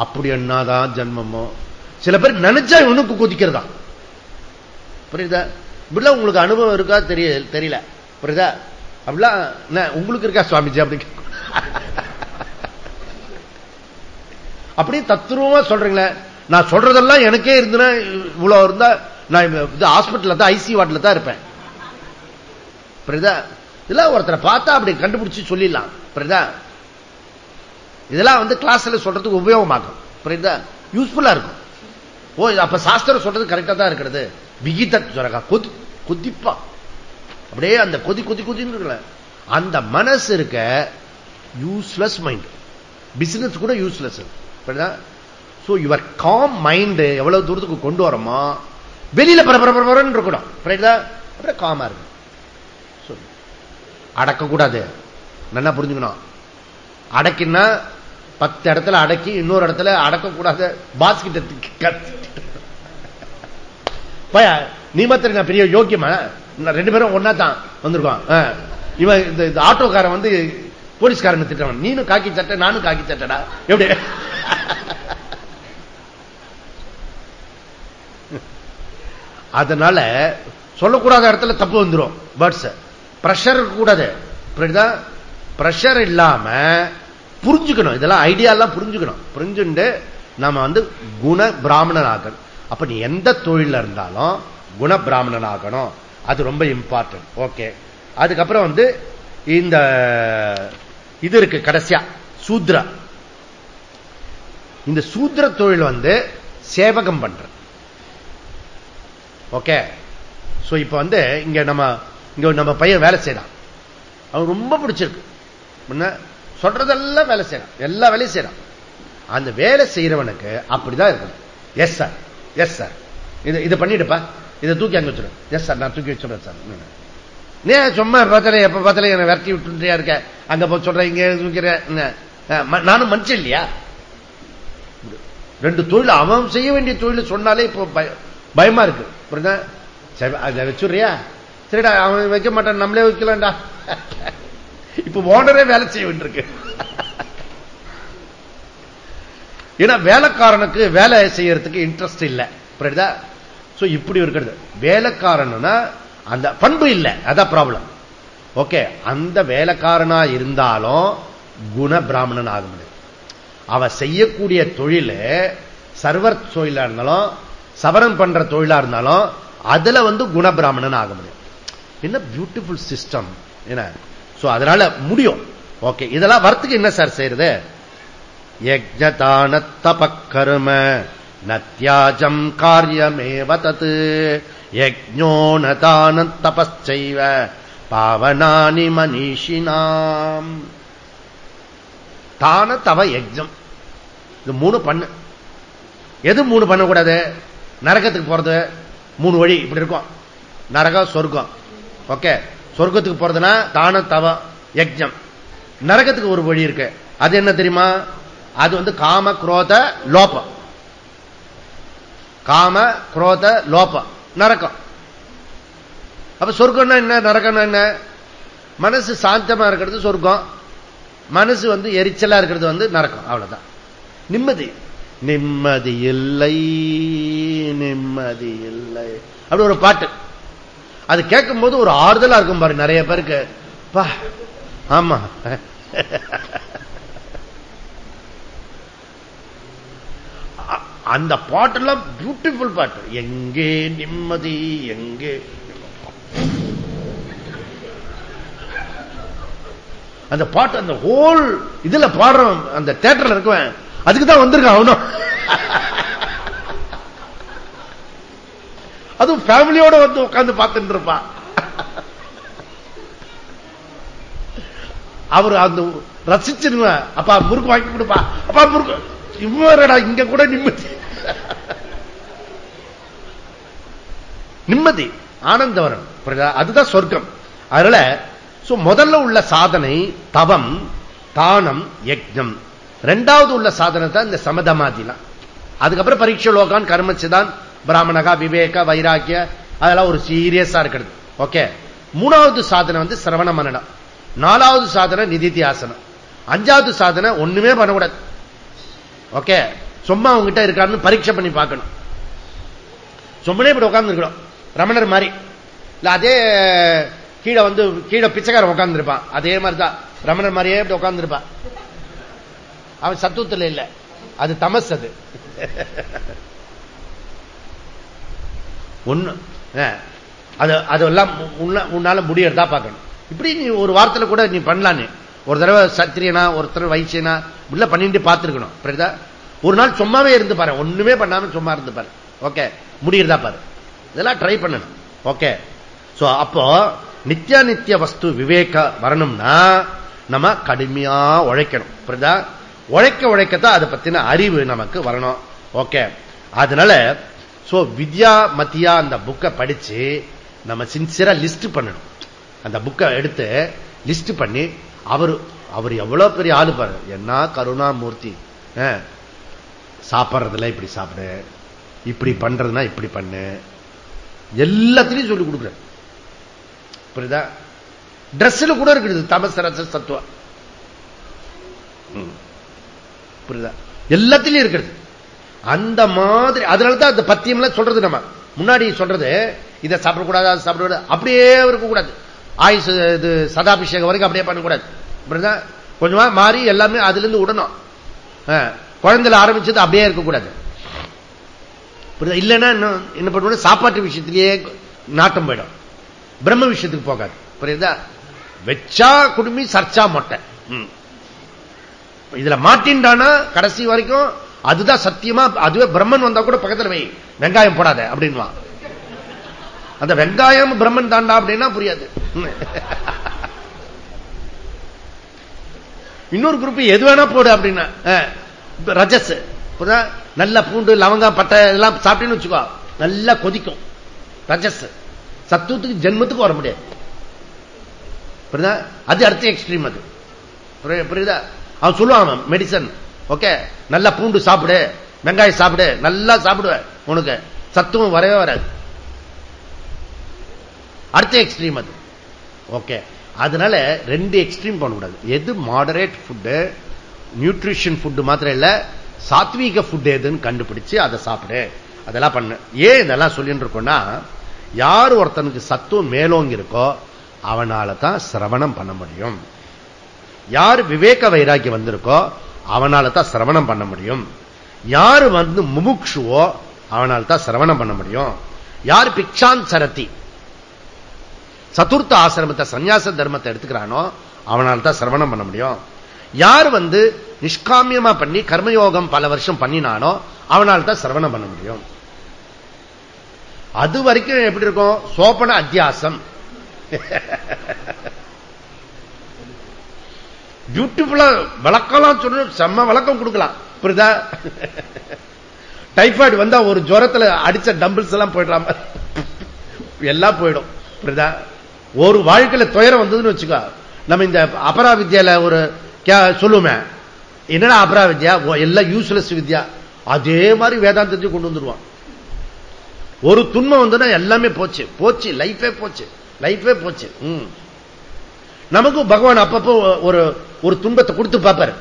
அப்படி என்னதான் ஜன்மமோ, சில பேர் நினைச்சா உனக்கு கொதிக்கிறதா. புரியுதா? இப்படிலாம் உங்களுக்கு அனுபவம் இருக்கா தெரியல. புரியுதா? அப்படிலாம் உங்களுக்கு இருக்கா சுவாமிஜி? அப்படி அப்படியே தத்துருவமா சொல்றீங்களே. நான் சொல்றதெல்லாம் எனக்கே இருந்துன்னா இவ்வளவு இருந்தா நான் ஹாஸ்பிட்டல்ல தான், ஐசி வார்டுல தான் இருப்பேன். புரியுதா? இதெல்லாம் ஒருத்தரை பார்த்தா அப்படி கண்டுபிடிச்சு சொல்லிடலாம். புரியுதா? இதெல்லாம் வந்து கிளாஸ்ல சொல்றதுக்கு உபயோகமாகும். புரியுதா? யூஸ்ஃபுல்லா இருக்கும். ஓ, அப்ப சாஸ்திரம் சொல்றது கரெக்டா தான் இருக்கிறது. விகித ஜரகா, கொதிப்பா அப்படியே அந்த கொதின்னு இருக்கல. அந்த மனசு இருக்க யூஸ்லெஸ் மைண்ட், பிசினஸ் கூட useless. So your com mind எவ்வளவு தூரத்துக்கு கொண்டு வரமோ வெளியில பரபரன்னு இருக்கணும். அப்படியே காமா இருக்கு. அடக்க கூடாது. நல்லா புரிஞ்சுக்கணும். அடக்கினா 10 இடத்துல அடக்கி இன்னொரு இடத்துல அடக்க கூடாது. பாஸ் கிட்ட நீ மாத்திர பெரிய யோக்கியமா? 2 பேரும் ஒன்னா தான் வந்திருக்கோம். இவன் இந்த ஆட்டோக்காரன் வந்து போலீஸ்காரன் திட்டவன். நீனும் காக்கி சட்டை, நானும் காக்கி சட்டடா. எப்படி? அதனால சொல்லக்கூடாத இடத்துல தப்பு வந்துடும். வேர்ட்ஸ் பிரஷர் கூடாது. பிரஷர் இல்லாம புரிஞ்சுக்கணும். இதெல்லாம் ஐடியா எல்லாம் புரிஞ்சுக்கணும். புரிஞ்சுட்டு நாம வந்து குண பிராமணன் ஆகணும். அப்ப நீ எந்த தொழில இருந்தாலும் குண பிராமணன் ஆகணும். அது ரொம்ப இம்பார்ட்டன்ட். ஓகே, அதுக்கப்புறம் வந்து இந்த இது இருக்கு கடைசியா சூத்ரா. இந்த சூத்ர தொழில் வந்து சேவகம் பண்ற. ஓகே, சோ இப்ப வந்து இங்க நம்ம பையன் வேலை செய்யறான். அவன் ரொம்ப பிடிச்சிருக்கு. சொல்றதெல்லாம் வேலை செய்யறான், எல்லா வேலையும் செய்யறான். அந்த வேலை செய்யறவனுக்கு அப்படிதான் இருக்கணும். எஸ் சார், எஸ் சார், இதை பண்ணிடுப்பா, இதை தூக்கி அங்க வச்சிடும். எஸ் சார், நான் தூக்கி வச்சுடுறேன் சார். நீ சும்மா பார்த்தாலே எப்ப பார்த்தாலே என்ன விரட்டி விட்டுறியா இருக்க, அங்க போய் சொல்ற, இங்க தூக்கிறேன். நானும் மனுஷன் இல்லையா? 2 தொழில் அவன் செய்ய வேண்டிய தொழில் சொன்னாலே இப்போ பயமா இருக்கு. புரியுதா? அதை வச்சுடுறியா? சரிடா, அவன் வைக்க மாட்டான், நம்மளே வைக்கலாம்டா. இப்ப ஓனரே வேலை செய்ய வேண்டியிருக்கு. ஏன்னா வேலைக்காரனுக்கு வேலை செய்யறதுக்கு இன்ட்ரெஸ்ட் இல்ல. புரியுதா? சோ இப்படி இருக்கிறது. வேலைக்காரனா அந்த பண்பு இல்ல, அதான் ப்ராப்ளம். ஓகே, அந்த வேலைக்காரனா இருந்தாலும் குண பிராமணன் ஆக முடியும். அவ செய்யக்கூடிய தொழில் சர்வர் தொழிலா இருந்தாலும், சவரம் பண்ற தொழிலா இருந்தாலும் அதுல வந்து குண பிராமணன் ஆக முடியும். என்ன பியூட்டிஃபுல் சிஸ்டம். என்ன? சோ அதனால முடியும். ஓகே, இதெல்லாம் வரத்துக்கு என்ன சார் செய்யறது? யஜ்ஞதான தபக்கர்ம நத்யாஜம் காரியமேவ தத் யஜ்ஞோனதான தபஸ்சைவ பாவனானி மனிஷினாம். தான தவ யஜ்ஞம், இது 3 பண்ணு. எது 3 பண்ணக்கூடாது? நரகத்துக்கு போறது 3 வழி இப்படி இருக்கும். நரகம், சொர்க்கம். ஓகே, சொர்க்கத்துக்கு போறதுன்னா தான தவ யஜ்ஞம். நரகத்துக்கு ஒரு வழி இருக்கு. அது என்ன தெரியுமா? அது வந்து காம குரோத லோபம். காம குரோத லோபம் நரகம். அப்ப சொர்க்கம்னா என்ன, நரகம்னா என்ன? மனசு சாந்தமா இருக்கிறது சொர்க்கம், மனசு வந்து எரிச்சலா இருக்கிறது வந்து நரகம். அவ்வளவுதான். நிம்மதி நிம்மதி இல்லை, நிம்மதி இல்லை. அப்படி ஒரு பாட்டு. அது கேட்கும் போது ஒரு ஆறுதலா இருக்கும் பாரு நிறைய பேருக்கு. ஆமா, அந்த பாட்டெல்லாம் பியூட்டிஃபுல் பாட்டு. எங்கே நிம்மதி, எங்கே அந்த பாட்டு, அந்த ஹோல் இதுல பாடுறோம். அந்த தியேட்டர்ல இருக்குவேன், அதுக்குதான் வந்திருக்கான் அவனும். அதுவும் ஃபேமிலியோட வந்து உட்கார்ந்து பார்த்துட்டு இருப்பான். அவர் அந்த ரசிச்சிருவேன். அப்பா முறுக்கு வாங்கி கொடுப்பா, அப்பா முறுக்கு இவ்வளோடா, இங்க கூட நிம்மதி, நிம்மதி ஆனந்தவரம். அதுதான் சொர்க்கம். அதனால முதல்ல உள்ள சாதனை தவம், தானம், யஜ்ஞம். இரண்டாவது உள்ள சாதனை தான் இந்த சமதமாதிலாம். அதுக்கப்புறம் பரீட்சை லோகான், கர்மச்சிதான், பிராமணகா, விவேக, வைராக்கிய, அதெல்லாம் ஒரு சீரியஸா இருக்கிறது. ஓகே. மூணாவது சாதனை வந்து சிரவண மனனம். நாலாவது சாதனை நிதித்தியாசனம். அஞ்சாவது சாதனை ஒண்ணுமே பண்ணக்கூடாது. ஓகே. சும்மா உங்ககிட்ட இருக்காருன்னு பரீட்சை பண்ணி பார்க்கணும். சும்மனே இப்படி உட்கார்ந்து இருக்கணும், ரமணர் மாதிரி. இல்ல அதே கீழே வந்து கீழே பிச்சைக்காரன் உட்கார்ந்து இருப்பான், அதே மாதிரிதான் ரமணர் மாதிரியே இப்படி உட்கார்ந்து இருப்பான். அவன் சத்துவத்தில் இல்ல, அது தமஸ். அது அதெல்லாம் உன்னால முடியறதா பார்க்கணும். இப்படி நீ ஒரு வாரத்தில் கூட நீ பண்ணலாம். நீ ஒரு தடவை சத்திரியனா, ஒருத்தர் வைசியனா இப்படிலாம் பண்ணிட்டு பார்த்துருக்கணும். புரியுதா? ஒரு நாள் சும்மாவே இருந்து பாரு, ஒண்ணுமே பண்ணாம சும்மா இருந்து பாரு. ஓகே, முடியறதா பாரு. இதெல்லாம் ட்ரை பண்ணணும். ஓகே. சோ அப்போ நித்திய நித்திய வஸ்து விவேக வரணும்னா நம்ம கடுமையா உழைக்கணும். புரியுதா? உழைக்க உழைக்கத்தான் அதை பத்தின அறிவு நமக்கு வரணும். ஓகே. அதனால வித்யா மத்தியா அந்த புக்கை படிச்சு நம்ம சின்சியரா லிஸ்ட் பண்ணணும். அந்த புக்கை எடுத்து லிஸ்ட் பண்ணி, அவர் எவ்வளவு பெரிய ஆளு பாரு, என்ன கருணாமூர்த்தி. சாப்பிட்றதுல இப்படி சாப்பிடு, இப்படி பண்றதுன்னா இப்படி பண்ணு, எல்லாத்திலையும் சொல்லி கொடுக்குற. புரியுதா? டிரெஸ்ல கூட இருக்குது தமஸ் ரஜ சத்துவம். புரியுதா? எல்லாத்திலையும் இருக்கிறது அந்த மாதிரி. அதனாலதான் அந்த பத்தியம்லாம் சொல்றது, நம்ம முன்னாடி சொல்றது, இதை சாப்பிடக்கூடாது, அதை சாப்பிடக்கூடாது, அப்படியே இருக்கக்கூடாது. ஆயுசு இது சதாபிஷேகம் வரைக்கும் அப்படியே பண்ணக்கூடாது. கொஞ்சமா மாறி எல்லாமே அதுல இருந்து விடணும். குழந்தைல ஆரம்பிச்சது அப்படியே இருக்கக்கூடாது. இல்லைன்னா என்ன பண்ண, சாப்பாட்டு விஷயத்திலேயே நாட்டம் போயிடும், பிரம்ம விஷயத்துக்கு போகாது. புரியுதா? வெச்சா குடுமி, சர்ச்சா மொட்டை. இதுல மாட்டின்டானா கடைசி வரைக்கும் அதுதான் சத்தியமா. அதுவே பிரம்மன் வந்தா கூட பக்கத்துல வை, வெங்காயம் போடாத அப்படின்வா. அந்த வெங்காயம் பிரம்மன் தாண்டா அப்படின்னா புரியாது. இன்னொரு குரூப் எது வேணா போடு அப்படின்னா ரஜஸ். நல்ல பூண்டு, லவங்கம், பட்டை எல்லாம் சாப்பிட்டேன்னு வச்சுக்கோ, நல்லா கொதிக்கும். ரஜஸ் சத்துவத்துக்கு ஜென்மத்துக்கு வர முடியாது. அது அடுத்த எக்ஸ்ட்ரீம். அது புரியுதா? அவன் சொல்லுவான் மெடிசன். ஓகே, நல்லா பூண்டு சாப்பிடு, வெங்காயம் சாப்பிடு, நல்லா சாப்பிடுவேன், உனக்கு சத்துவம் வரவே வராது. அடுத்த எக்ஸ்ட்ரீம் அது. ஓகே. அதனால ரெண்டு எக்ஸ்ட்ரீம் பண்ணக்கூடாது. எது மாடரேட் ஃபுட்டு, நியூட்ரிஷன் ஃபுட்டு மாத்திரம் இல்ல, சாத்வீக ஃபுட் எதுன்னு கண்டுபிடிச்சு அதை சாப்பிடு, அதெல்லாம் பண்ணு. ஏன் இதெல்லாம் சொல்லிட்டு இருக்கோம்னா, யார் ஒருத்தனுக்கு சத்துவம் மேலோங்கி இருக்கோ அவனால தான் சிரவணம் பண்ண முடியும். யார் விவேக வைராக்கியம் வந்திருக்கோ அவனால தான் சிரவணம் பண்ண முடியும். யாரு வந்து முமுட்சுவோ அவனால தான் சிரவணம் பண்ண முடியும். யார் பிக்ஷான் சரதி, சதுர்த்த ஆசிரமத்தை, சன்னியாச தர்மத்தை எடுத்துக்கிறானோ அவனால தான் சிரவணம் பண்ண முடியும். யார் வந்து நிஷ்காமியமா பண்ணி கர்மயோகம் பல வருஷம் பண்ணினானோ அவனால தான் சிரவணம் பண்ண முடியும். அது வரைக்கும் எப்படி இருக்கும்? சோபன அத்தியாசம். பியூட்டிஃபுல்லா விளக்கலாம் சொல்லணும், செம்ம விளக்கம் கொடுக்கலாம். புரியுதா? டைபாய்டு வந்தா ஒரு ஜுரத்துல அடிச்ச டம்பிள்ஸ் எல்லாம் போயிடலாம், எல்லாம் போயிடும். புரியுதா? ஒரு வாழ்க்கையில துயரம் வந்ததுன்னு வச்சுக்கோ, நம்ம இந்த அபரா வித்யால ஒரு சொல்லுவோமே, என்னடா அபரா வித்யா, எல்லாம் யூஸ்லெஸ் வித்யா, அதே மாதிரி வேதாந்தத்தை கொண்டு வந்துருவான். ஒரு துன்பம் வந்துன்னா எல்லாமே போச்சு, போச்சு, லைஃபே போச்சு, லைஃபே போச்சு. நமக்கும் பகவான் அப்பப்போ ஒரு துன்பத்தை கொடுத்து பார்ப்பாரு.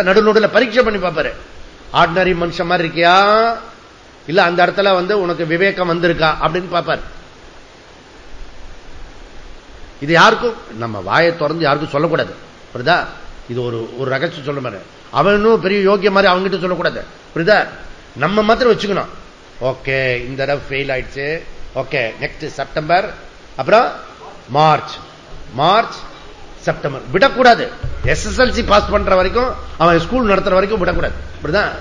நடு நடுவில் பரீட்சை பண்ணி பார்ப்பாரு. ஆர்டினரி மனுஷன் மாதிரி இருக்கியா, இல்ல அந்த இடத்துல வந்து உனக்கு விவேகம் வந்திருக்கா அப்படின்னு பார்ப்பாரு. இது யாருக்கும் நம்ம வாயை திறந்து யாருக்கும் சொல்லக்கூடாது. புரியுதா? இது ஒரு ரகசியம் சொல்ல மாதிரி, அவனும் பெரிய யோகிய மாதிரி அவங்ககிட்ட சொல்லக்கூடாது. புரியுதா? நம்ம மாத்திரம் வச்சுக்கணும். ஓகே, இந்த தடவை ஃபெயில் ஆயிடுச்சு. ஓகே, நெக்ஸ்ட் செப்டம்பர், அப்புறம் மார்ச், செப்டம்பர் விடக்கூடாது. எஸ்எஸ்எல்சி பாஸ் பண்ற வரைக்கும், அவன் ஸ்கூல் நடத்துற வரைக்கும் விடக்கூடாது. இப்படிதான்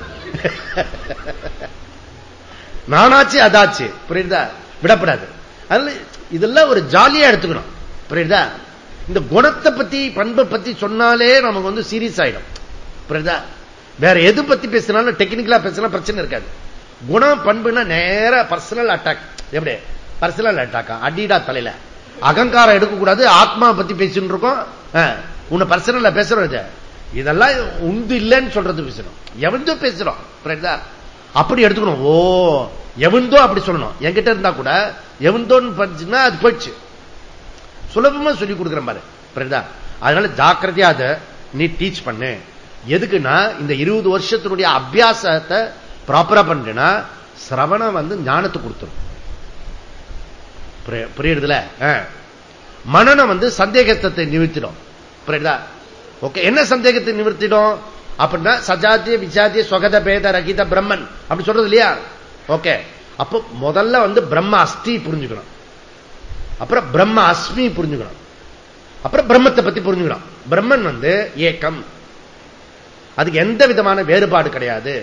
நானாச்சு அதாச்சு, புரியுதா? விடப்படாது. அதனால இதெல்லாம் ஒரு ஜாலியா எடுத்துக்கணும், புரியுதா? இந்த குணத்தை பத்தி பண்பை பத்தி சொன்னாலே நமக்கு சீரியஸ் ஆயிடும், புரியுதா? வேற எது பத்தி பேசினாலும் டெக்னிக்கலா பேசினா பிரச்சனை இருக்காது. குணம் பண்புனா நேர பர்சனல் அட்டாக். எப்படி பர்சனல் அட்டாக்? அடிடா தலையில. அகங்காரம் எடுக்கக்கூடாது. ஆத்மா பத்தி பேசிட்டு இருக்கோம், உன்னை பர்சனல்ல பேசுறது. இதெல்லாம் உண்டு இல்லைன்னு சொல்றது பேசணும். எவன்தோ பேசுறோம், புரியுதா? அப்படி எடுத்துக்கணும். ஓ, எவன்தோ அப்படி சொல்லணும். என்கிட்ட இருந்தா கூட எவன்தோன்னு படிச்சுன்னா அது போயிடுச்சு. சுலபமா சொல்லி கொடுக்குறேன் பாரு, புரியுதா? அதனால ஜாக்கிரதையா அதை நீ டீச் பண்ணு. எதுக்குன்னா இந்த 20 வருஷத்தினுடைய அபியாசத்தை ப்ராப்பரா பண்றேன்னா சிரவணம் ஞானத்தை கொடுத்துரும். புரியுதுல? மனனம் சந்தேகத்தை நிவர்த்திடும், புரியுதா? ஓகே, என்ன சந்தேகத்தை நிவர்த்திடும் அப்படின்னா சஜாத்திய விஜாத்திய ஸ்வகத பேத ரகித பிரம்மன் அப்படி சொல்றது இல்லையா? ஓகே, அப்போ முதல்ல பிரம்ம அஸ்தி புரிஞ்சுக்கணும், அப்புறம் பிரம்ம அஸ்மி புரிஞ்சுக்கணும், அப்புறம் பிரம்மத்தை பத்தி புரிஞ்சுக்கணும். பிரம்மன் ஏகம், அதுக்கு எந்த விதமான வேறுபாடு கிடையாது.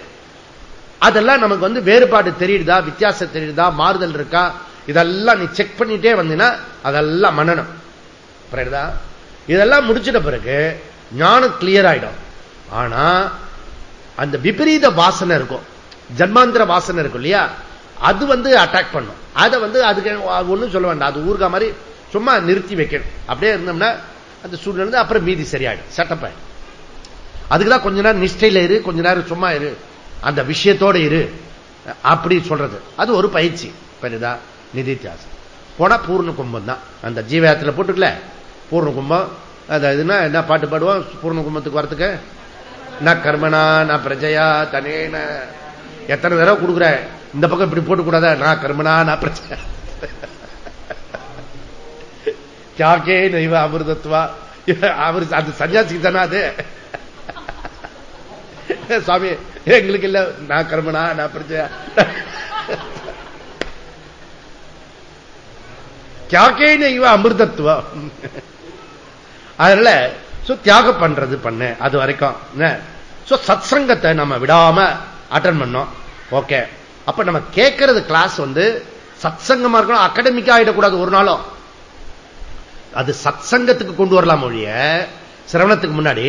அதெல்லாம் நமக்கு வேறுபாடு தெரியுதா, வித்தியாசம் தெரியுதா, மாறுதல் இருக்கா, இதெல்லாம் நீ செக் பண்ணிட்டே வந்தீங்கன்னா அதெல்லாம் மனனம், புரியுதா? இதெல்லாம் முடிச்சிட்ட பிறகு ஞானம் கிளியர் ஆயிடும். ஆனா அந்த விபரீத வாசனை இருக்கும், ஜன்மாந்திர வாசனை இருக்கும் இல்லையா? அது அட்டாக் பண்ணும். அதை அதுக்கு ஒண்ணும் சொல்ல வேண்டாம், அது ஊர்கா மாதிரி சும்மா நிறுத்தி வைக்கணும். அப்படியே இருந்தோம்னா அந்த சூழ்நிலை அப்புறம் மீதி சரியாயிடும், செட்டப் ஆயிடும். அதுக்குதான் கொஞ்ச நேரம் நிஷ்டையில இரு, கொஞ்ச நேரம் சும்மா இரு, அந்த விஷயத்தோட இரு அப்படி சொல்றது. அது ஒரு பயிற்சி, புரியுதா? நிதித்தியாசம் போனா பூர்ண கும்பம் தான். அந்த ஜீவயாத்திர போட்டுக்கல பூர்ண கும்பம். அதுனா என்ன பாட்டு பாடுவோம் பூர்ண கும்பத்துக்கு வரத்துக்கு? நான் கர்மனா நான் பிரஜையா தனேன. எத்தனை தடவை கொடுக்குற இந்த பக்கம் இப்படி போட்டு கூடாத? நான் கர்மனா நான் பிரஜையா தியாகே நைவ அமிர்தத்வா. அவரு அது சன்னியாசிக்கு தானே அது. சுவாமி எங்களுக்கு இல்ல, நான் கர்மனா நான் பிரஜையா. தியாகே நைவ அமிர்தத்வா. அதனால தியாகம் பண்றது பண்ணு. அது வரைக்கும் சத் சங்கத்தை நம்ம விடாம அட்டன் பண்ணோம். ஓகே, அப்ப நம்ம கேட்கறது கிளாஸ் சத் சங்கமா இருக்கணும், அகாடமிக்கா ஆயிடக்கூடாது ஒரு நாளும். அது சத் சங்கத்துக்கு கொண்டு வரலாம் ஒழிய சிரவணத்துக்கு முன்னாடி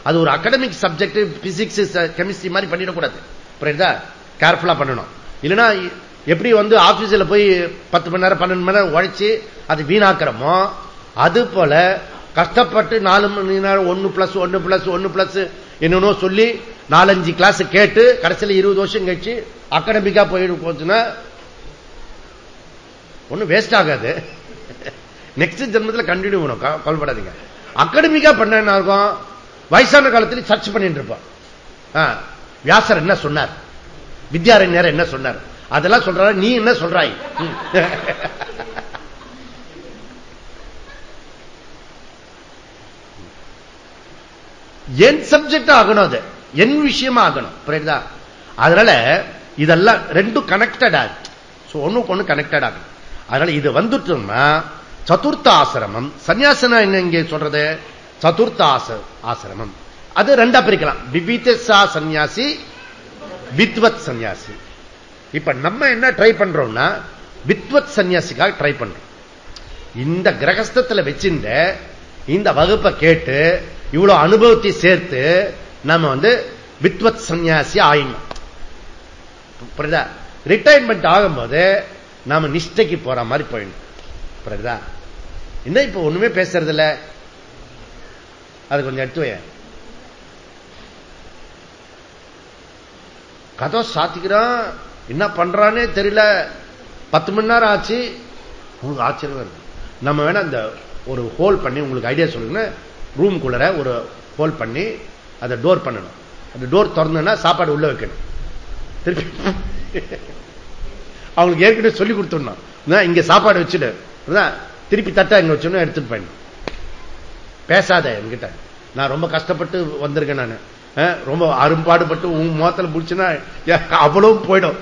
அது ஒரு அகாடமிக் சப்ஜெக்ட், பிசிக்ஸ் கெமிஸ்ட்ரி மாதிரி பண்ணிடக்கூடாது, புரியுதா? கேர்ஃபுல்லா பண்ணணும். இல்லைன்னா எப்படி ஆபீஸ்ல போய் 10 மணி நேரம் 12 மணி நேரம் உழைச்சு அது வீணாக்கிறோமோ, அது போல கஷ்டப்பட்டு 4 மணி நேரம் 1+1+1+ என்னன்னு சொல்லி 4-5 கிளாஸ் கேட்டு கடைசியில் 20 வருஷம் கழிச்சு அகாடமிக்கா போயிட்டு போச்சுன்னா ஒன்னும் வேஸ்ட் ஆகாது. நெக்ஸ்ட் ஜென்மத்தில் கண்டினியூ பண்ணும், கவலைப்படாதீங்க. அகாடமிக்கா பண்ண என்ன இருக்கும்? வயசான காலத்தில் சர்ச் பண்ணிட்டு இருப்போம். வியாசர் என்ன சொன்னார், வித்யாரண்யர் என்ன சொன்னார், அதெல்லாம் சொல்ற. நீ என்ன சொல்றாய்? என் சப்ஜெக்ட் ஆகணும், அது என் விஷயமா ஆகணும், புரியுதா? அதனால இதெல்லாம் ரெண்டும் கனெக்டட் ஆகும், ஒண்ணுக்கு ஒண்ணு கனெக்டட் ஆகும். அதனால இது வந்துட்டோம்னா சதுர்த்த ஆசிரமம். சன்னியாசனா என்ன இங்க சொல்றது? சதுர்த்த ஆசிரமம். அது ரெண்டா பிரிக்கலாம், விவிதா சன்னியாசி, வித்வத் சன்னியாசி. இப்ப நம்ம என்ன ட்ரை பண்றோம்னா வித்வத் சன்னியாசிக்காக ட்ரை பண்றோம். இந்த கிரகஸ்தத்துல வச்சிருந்த இந்த வகுப்பை கேட்டு இவ்வளவு அனுபவத்தை சேர்த்து நம்ம வித்வத் சன்னியாசி ஆயிடணும், புரியுதா? ரிட்டைர்மெண்ட் ஆகும்போது நாம நிஷ்டைக்கு போற மாதிரி போயிடணும், புரியுதா? என்ன இப்ப ஒண்ணுமே பேசுறது இல்ல, அது கொஞ்சம் எடுத்து வை. கதை சாத்திக்கிறான், என்ன பண்றானே தெரியல. 10 மணி நேரம் ஆச்சு. உங்களுக்கு ஆச்சரியமா இருக்கு. நம்ம வேணா அந்த ஒரு ஹோல் பண்ணி உங்களுக்கு ஐடியா சொல்லுங்க. ரூம்குள்ள ஒரு ஹோல் பண்ணி அதை டோர் பண்ணணும். அந்த டோர் திறந்தோம்னா சாப்பாடு உள்ள வைக்கணும். திருப்பி அவங்களுக்கு ஏற்கனவே சொல்லி கொடுத்துடணும், இங்க சாப்பாடு வச்சுடு, திருப்பி தட்டா இங்க வச்சோன்னு எடுத்துட்டு போயிடணும். பேசாத என்கிட்ட, நான் ரொம்ப கஷ்டப்பட்டு வந்திருக்கேன், நான் ரொம்ப அரும்பாடுபட்டு உன் முகத்துல முடிச்சுன்னா அவ்வளவு போயிடும்.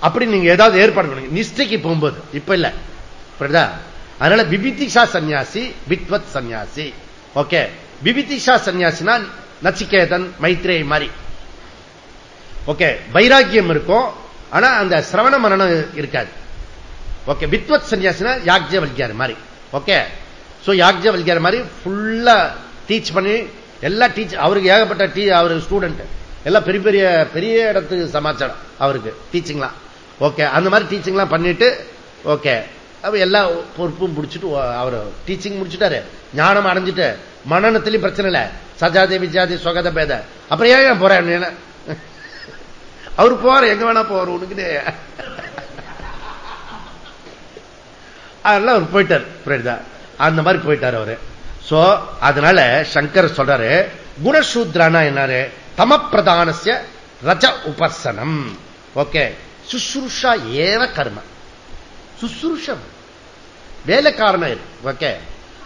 அப்படி நீங்க ஏதாவது ஏற்பாடு பண்ணுங்க நிஷ்டைக்கு போகும்போது. இப்ப இல்ல, புரியுதா? அதனால விபிதிஷா சன்னியாசி, வித்வத் சன்னியாசி. ஓகே, விபிதிஷா சன்னியாசினா நச்சிகேதன், மைத்ரேய் மாதிரி. ஓகே, வைராக்கியம் இருக்கும், ஆனா அந்த சிரவண மரணம் இருக்காது. ஓகே, வித்வத் சன்னியாசினா யாக்ஞவல்கியர் மாதிரி. ஓகே, சோ யாக்ஞவல்கியர் மாதிரி ஃபுல்லா டீச் பண்ணி எல்லாம் டீச். அவருக்கு ஏகப்பட்ட அவருக்கு ஸ்டூடெண்ட் எல்லாம் பெரிய பெரிய பெரிய இடத்துக்கு சமாச்சாரம் அவருக்கு டீச்சிங்லாம். ஓகே, அந்த மாதிரி டீச்சிங்லாம் பண்ணிட்டு ஓகே எல்லா பொறுப்பும் முடிச்சுட்டு அவர் டீச்சிங் முடிச்சுட்டாரு, ஞானம் அடைஞ்சிட்டு மனநத்திலையும் பிரச்சனை இல்ல, சஜாதி விஜாதி சொகத பேத. அப்புறம் ஏன் போறேன் அவரு போற எங்க வேணா போவார் உனக்கு. அதெல்லாம் அவர் போயிட்டார், புரியுதா? அந்த மாதிரி போயிட்டார் அவரு. சோ அதனால சங்கர் சொல்றாரு குணசூத்ரானா என்னாரு, தம பிரதானஸ்ய ரஜ உபர்சனம். ஓகே, சுசுருஷா ஏவ கர்ம, சுசுருஷம் வேலைக்காரனா இருக்கு. ஓகே,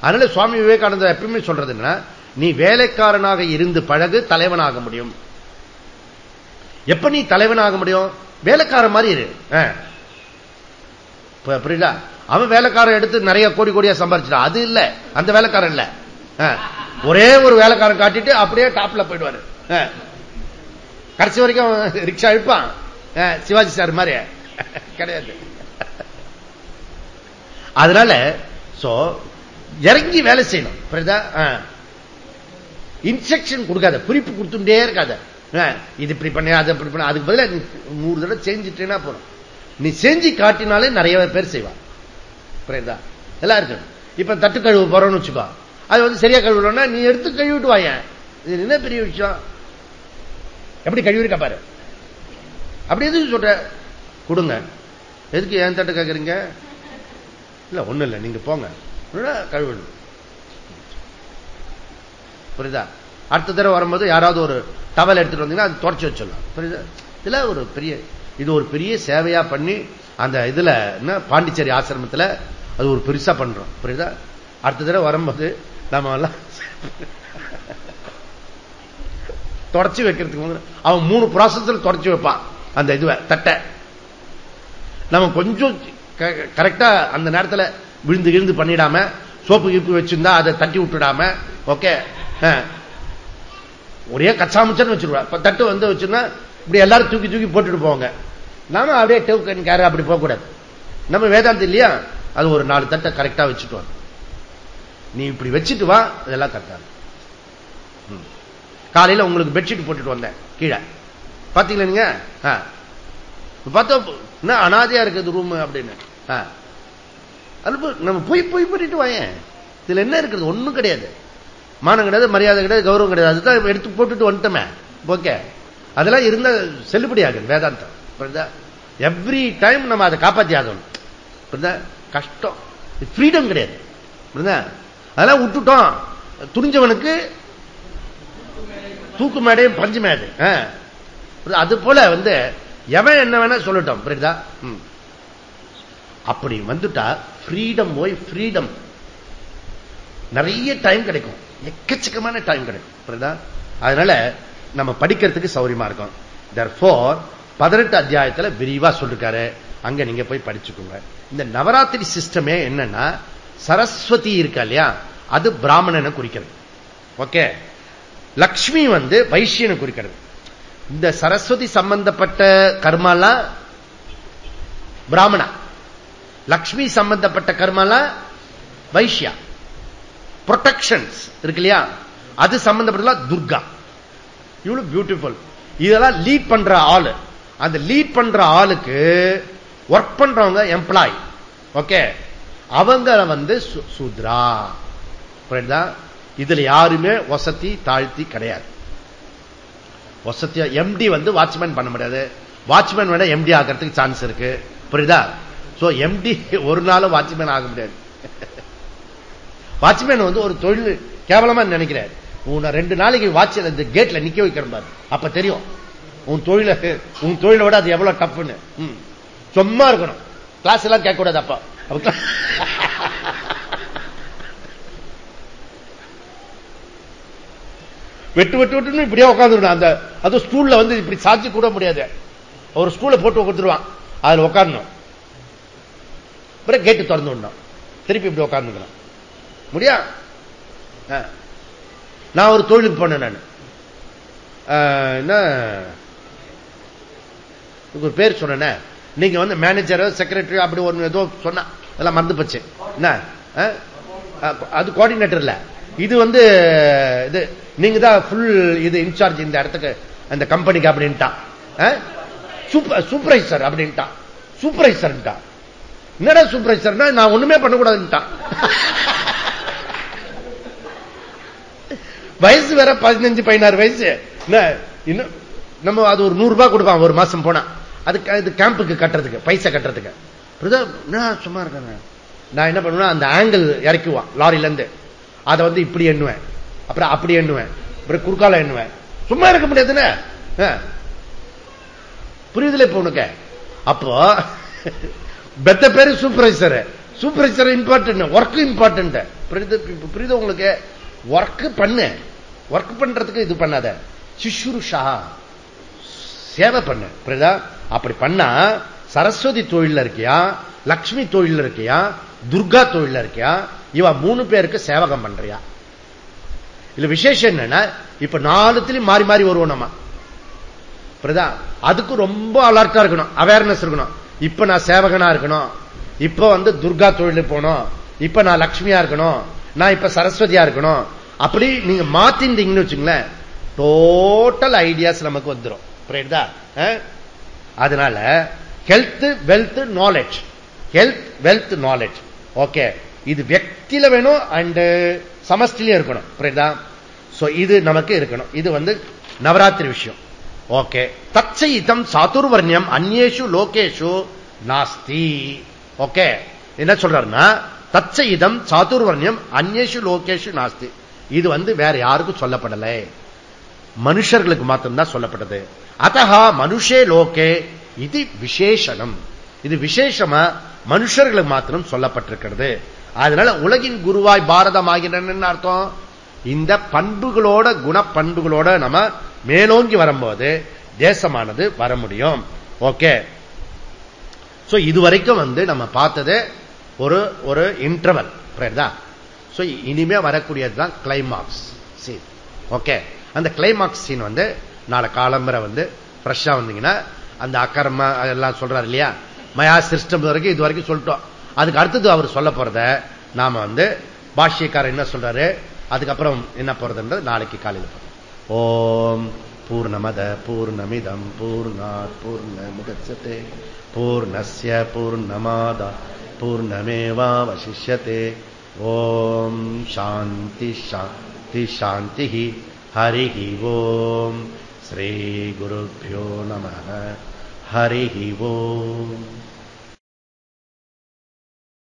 அதனால சுவாமி விவேகானந்தர் எப்பயுமே சொல்றது என்ன, நீ வேலைக்காரனாக இருந்து பழகு, தலைவனாக முடியும். எப்ப நீ தலைவனாக முடியும்? வேலைக்காரன் மாதிரி இரு. புரியல? அவன் வேலைக்காரன் எடுத்து நிறைய கோடி கோடியா சம்பாதிச்சிட்டான், அது இல்ல, அந்த வேலைக்காரன் இல்ல. ஒரே ஒரு வேலைக்காரன் காட்டிட்டு அப்படியே டாப்ல போயிடுவாரு. கடைசி வரைக்கும் ரிக்ஷா இழுப்பான், சிவாஜி சார் மாதிரி கிடையாது. அதனால இறங்கி வேலை செய்யணும், புரியுதா? இன்ஸ்ட்ரக்ஷன் கொடுக்காத, குறிப்பு கொடுத்துட்டே இருக்காத. இது இப்படி பண்ண, அது இப்படி பண்ண, அதுக்கு பதிலா 100 தடவை செஞ்சுட்டேன்னா போறோம். நீ செஞ்சு காட்டினாலே நிறைய பேர் செய்வான், புரியுதா? எல்லாம் இருக்கு. இப்ப தட்டு கழுவு போறோம்னு வச்சுக்கோ, அது சரியா கழுவுனா நீ எடுத்து கழுவிட்டு வாங்க, இது என்ன பெரிய விஷயம்? எப்படி கழுவிருக்க பாரு. அப்படி எதுக்கு சொல்ற? கொடுங்க. எதுக்கு ஏன் தட்டு கேட்கறீங்க? இல்ல ஒண்ணு இல்ல, நீங்க போங்க கழுவிடும், புரியுதா? அடுத்த தடவை வரும்போது யாராவது ஒரு டவல் எடுத்துட்டு வந்தீங்கன்னா அது தொடச்சு வச்சிடலாம், புரியுதா? இதுல ஒரு பெரிய, இது ஒரு பெரிய சேவையா பண்ணி அந்த இதுல என்ன பாண்டிச்சேரி ஆசிரமத்துல அது ஒரு பெருசா பண்றோம், புரியுதா? அடுத்த தடவை வரும்போது நம்ம எல்லாம் தொடச்சு வைக்கிறதுக்கு அவன் 3 ப்ராசஸ்ல தொடச்சு வைப்பான் அந்த இதுவை தட்டை. நம்ம கொஞ்சம் கரெக்டா அந்த நேரத்தில் விழுந்து விழுந்து பண்ணிடாம, சோப்பு கீப்பு வச்சிருந்தா அதை தட்டி விட்டுடாம, ஓகே ஒரே கச்சாமிச்சன்னு வச்சிருவா. தட்டு வச்சிருந்தா இப்படி எல்லாரும் தூக்கி தூக்கி போட்டுட்டு போவாங்க. நாம அப்படியே டேவுக்கன் கேர அப்படி போகக்கூடாது. நம்ம வேதாந்தம் இல்லையா, அது ஒரு 4 தட்டை கரெக்டா வச்சுட்டு வா. நீ இப்படி வச்சுட்டு வா, இதெல்லாம் கரெக்டா. காலையில உங்களுக்கு பெட்ஷீட் போட்டுட்டு வந்தேன் கீழே, பாத்தீங்களா நீங்க? பார்த்தா அனாதையா இருக்குது ரூம் அப்படின்னு. நம்ம போய் போய் பண்ணிட்டு வாயேன். இதுல என்ன இருக்குது? ஒண்ணும் கிடையாது. மானம் கிடையாது, மரியாதை கிடையாது, கௌரவம் கிடையாது. அதுதான் எடுத்து போட்டுட்டு வந்துட்டோமே. ஓகே, அதெல்லாம் இருந்தா செல்லுபடி ஆகுது வேதாந்தம், புரியுதா? எவ்ரி டைம் நம்ம அதை காப்பாத்தி ஆகணும், புரியுதா? கஷ்டம், ஃப்ரீடம் கிடையாது, புரியுதா? அதெல்லாம் விட்டுட்டோம். துணிஞ்சவனுக்கு தூக்கு மேடையும் பஞ்சு மேடை. அது போல எவன் என்ன வேணா சொல்லட்டும், புரியுதா? அப்படி வந்துட்டா ஃப்ரீடம் போய் ஃப்ரீடம் நிறைய டைம் கிடைக்கும், எக்கச்சக்கமான டைம் கிடைக்கும், புரியுதா? அதனால நம்ம படிக்கிறதுக்கு சௌரியமா இருக்கும். therefore 18 அத்தியாயத்துல விரிவா சொல்லிருக்காரு, அங்க நீங்க போய் படிச்சுக்கோங்க. இந்த நவராத்திரி சிஸ்டமே என்னன்னா, சரஸ்வதி இருக்கா இல்லையா, அது பிராமணனை குறிக்கிறது. ஓகே, லக்ஷ்மி வைசியனை குறிக்கிறது. இந்த சரஸ்வதி சம்பந்தப்பட்ட கர்மாலாம் பிராமணா, லக்ஷ்மி சம்பந்தப்பட்ட கர்மாலாம் வைஷ்யா. ப்ரொடெக்ஷன்ஸ் இருக்கு இல்லையா, அது சம்பந்தப்பட்ட துர்கா. இவ்வளவு பியூட்டிஃபுல். இதெல்லாம் லீட் பண்ற ஆளு, அந்த லீட் பண்ற ஆளுக்கு ஒர்க் பண்றவங்க எம்ப்ளாய். ஓகே, அவங்க சூத்ரா, புரியுதா? இதுல யாருமே வசதி தாழ்த்தி கிடையாது. வசதியா எம்டி வாட்ச்மேன் பண்ண முடியாது, வாட்ச்மேன் வேணா எம்டி ஆகிறதுக்கு சான்ஸ் இருக்கு, புரியுதா? சோ எம்டி ஒரு நாளும் வாட்ச்மேன் ஆக முடியாது. வாட்ச்மேன் ஒரு தொழில் கேவலமா நினைக்கிறேன். உன்னை 2 நாளைக்கு வாட்ச் இந்த கேட்ல நிக்க வைக்கிறேன் பாரு, அப்ப தெரியும் உன் தொழிலை விட அது எவ்வளவு டப்புன்னு. சும்மா இருக்கணும், கிளாஸ் எல்லாம் கேட்க கூடாது. அப்ப வெட்டு வெட்டு வெட்டுன்னு இப்படியே உட்காந்துருக்கணும். அந்த அது ஸ்டூல்ல வந்து இப்படி சாட்சி கூட முடியாது. ஒரு ஸ்டூலை போட்டு கொடுத்துருவான், அதுல உட்காரணும். அப்புறம் கேட்டு திறந்து விடணும், திருப்பி இப்படி உட்காந்துக்கணும். முடியா? நான் ஒரு தொழிலுக்கு போனேன். நான் என்ன ஒரு பேர் சொன்னேன், நீங்க வந்து மேனேஜர் செக்ரட்டரி அப்படி ஒன்று ஏதோ சொன்ன, அதெல்லாம் மறந்து போச்சு. என்ன அது கோஆர்டினேட்டர் இல்ல, இது வந்து இது நீங்க தான் ஃபுல் இது இன்சார்ஜ் இந்த இடத்துக்கு அந்த கம்பெனிக்கு அப்படின்ட்டான். சூப்பர்வைசர் அப்படின்ட்டான். சூப்பர்வைசர் என்னடா சூப்பர்வைசர்னா நான் ஒண்ணுமே பண்ணக்கூடாதுன்ட்டான். வயசு வேற 15-16 வயசு. இன்னும் நம்ம அது ஒரு 100 ரூபாய் கொடுப்பான் ஒரு மாசம் போனா, அதுக்கு கேம்புக்கு கட்டுறதுக்கு பைசா கட்டுறதுக்கு. சும்மா இருக்க நான் என்ன பண்ணுவேன், அந்த ஆங்கிள் இறக்குவான் லாரில இருந்து, அதை வந்து இப்படி எண்ணுவேன், அப்புறம் அப்படி எண்ணுவேன், அப்புறம் குறுக்கால எண்ணுவேன். சும்மா இருக்க முடியாதுன்னு புரியுதுல இப்ப உனக்கு? அப்போ பெத்த பேரு supervisor. Supervisor important, work important. புரியுது உங்களுக்கு? ஒர்க் பண்ணு, ஒர்க் பண்றதுக்கு இது பண்ணாத, சிசுருஷா சேவை பண்ணு. புரியுதா? அப்படி பண்ணா சரஸ்வதி தொழில இருக்கியா, லக்ஷ்மி தொழில இருக்கியா, துர்கா தொழில இருக்கியா, இவ 3 பேருக்கு சேவகம் பண்றியா? இல்ல விசேஷம் என்னன்னா, இப்ப 4த்திலும் மாறி மாறி வருவோம் நம்ம. புரியுதா? அதுக்கு ரொம்ப அலர்ட்டா இருக்கணும், அவேர்னஸ் இருக்கணும். இப்ப நான் சேவகனா இருக்கணும், இப்ப வந்து துர்கா தொழிலுக்கு போனோம், இப்ப நான் லக்ஷ்மியா இருக்கணும், நான் இப்ப சரஸ்வதியா இருக்கணும். அப்படி நீங்க மாத்திருந்தீங்கன்னு வச்சுங்களேன், டோட்டல் ஐடியாஸ் நமக்கு வந்துடும். புரியுதா? அதனால health wealth knowledge, health wealth knowledge. Okay, இது வியக்தியில வேணும் அண்ட் சமஷ்டிலையும் இருக்கணும். புரியுதா? சோ இது நமக்கு இருக்கணும். இது வந்து நவராத்திரி விஷயம். ஓகே, தச்சயிதம் சாதுர்வர்ணியம் அந்நேஷு லோகேஷு நாஸ்தி. ஓகே, என்ன சொல்றாருன்னா, தச்சயிதம் சாதுர்வர்ணியம் அந்நேஷு லோகேஷு நாஸ்தி. இது வந்து வேற யாருக்கும் சொல்லப்படலை, மனுஷர்களுக்கு மாத்திரம்தான் சொல்லப்பட்டது. அதஹா மனுஷே லோகே இது விசேஷனம். இது விசேஷமா மனுஷர்களுக்கு மாத்திரம் சொல்லப்பட்டிருக்கிறது. அதனால உலகின் குருவாய் பாரதம் ஆகின்றன அர்த்தம். இந்த பண்புகளோட குணப்பண்புகளோட நம்ம மேலோங்கி வரும்போது தேசமானது வர முடியும். ஓகே, சோ இதுவரைக்கும் வந்து நம்ம பார்த்தது ஒரு இன்டர்வல். புரியுதா? சோ இனிமே வரக்கூடியதுதான் கிளைமாக்ஸ் சீன். ஓகே, அந்த கிளைமாக்ஸ் சீன் வந்து நாளை காலம்பரை வந்து ஃப்ரெஷ்ஷா வந்தீங்கன்னா, அந்த அக்கர்மா எல்லாம் சொல்றாரு இல்லையா, மயா சிஸ்டம் வரைக்கும் இது வரைக்கும் சொல்லிட்டோம். அதுக்கு அடுத்தது அவர் சொல்ல போறத நாம வந்து பாஷ்யக்காரர் என்ன சொல்றாரு, அதுக்கப்புறம் என்ன போறதுன்றது நாளைக்கு காலையில். ஓம் பூர்ணமத பூர்ணமிதம் பூர்ணாத் பூர்ணமுதச்யதே பூர்ணஸ்ய பூர்ணமாதா பூர்ணமேவாவசிஷ்யதே. ஓம் சாந்தி சாந்தி சாந்தி. ஹரி ஓம். ஸ்ரீ குருभ्यो நமः. ஹரி ஓம்.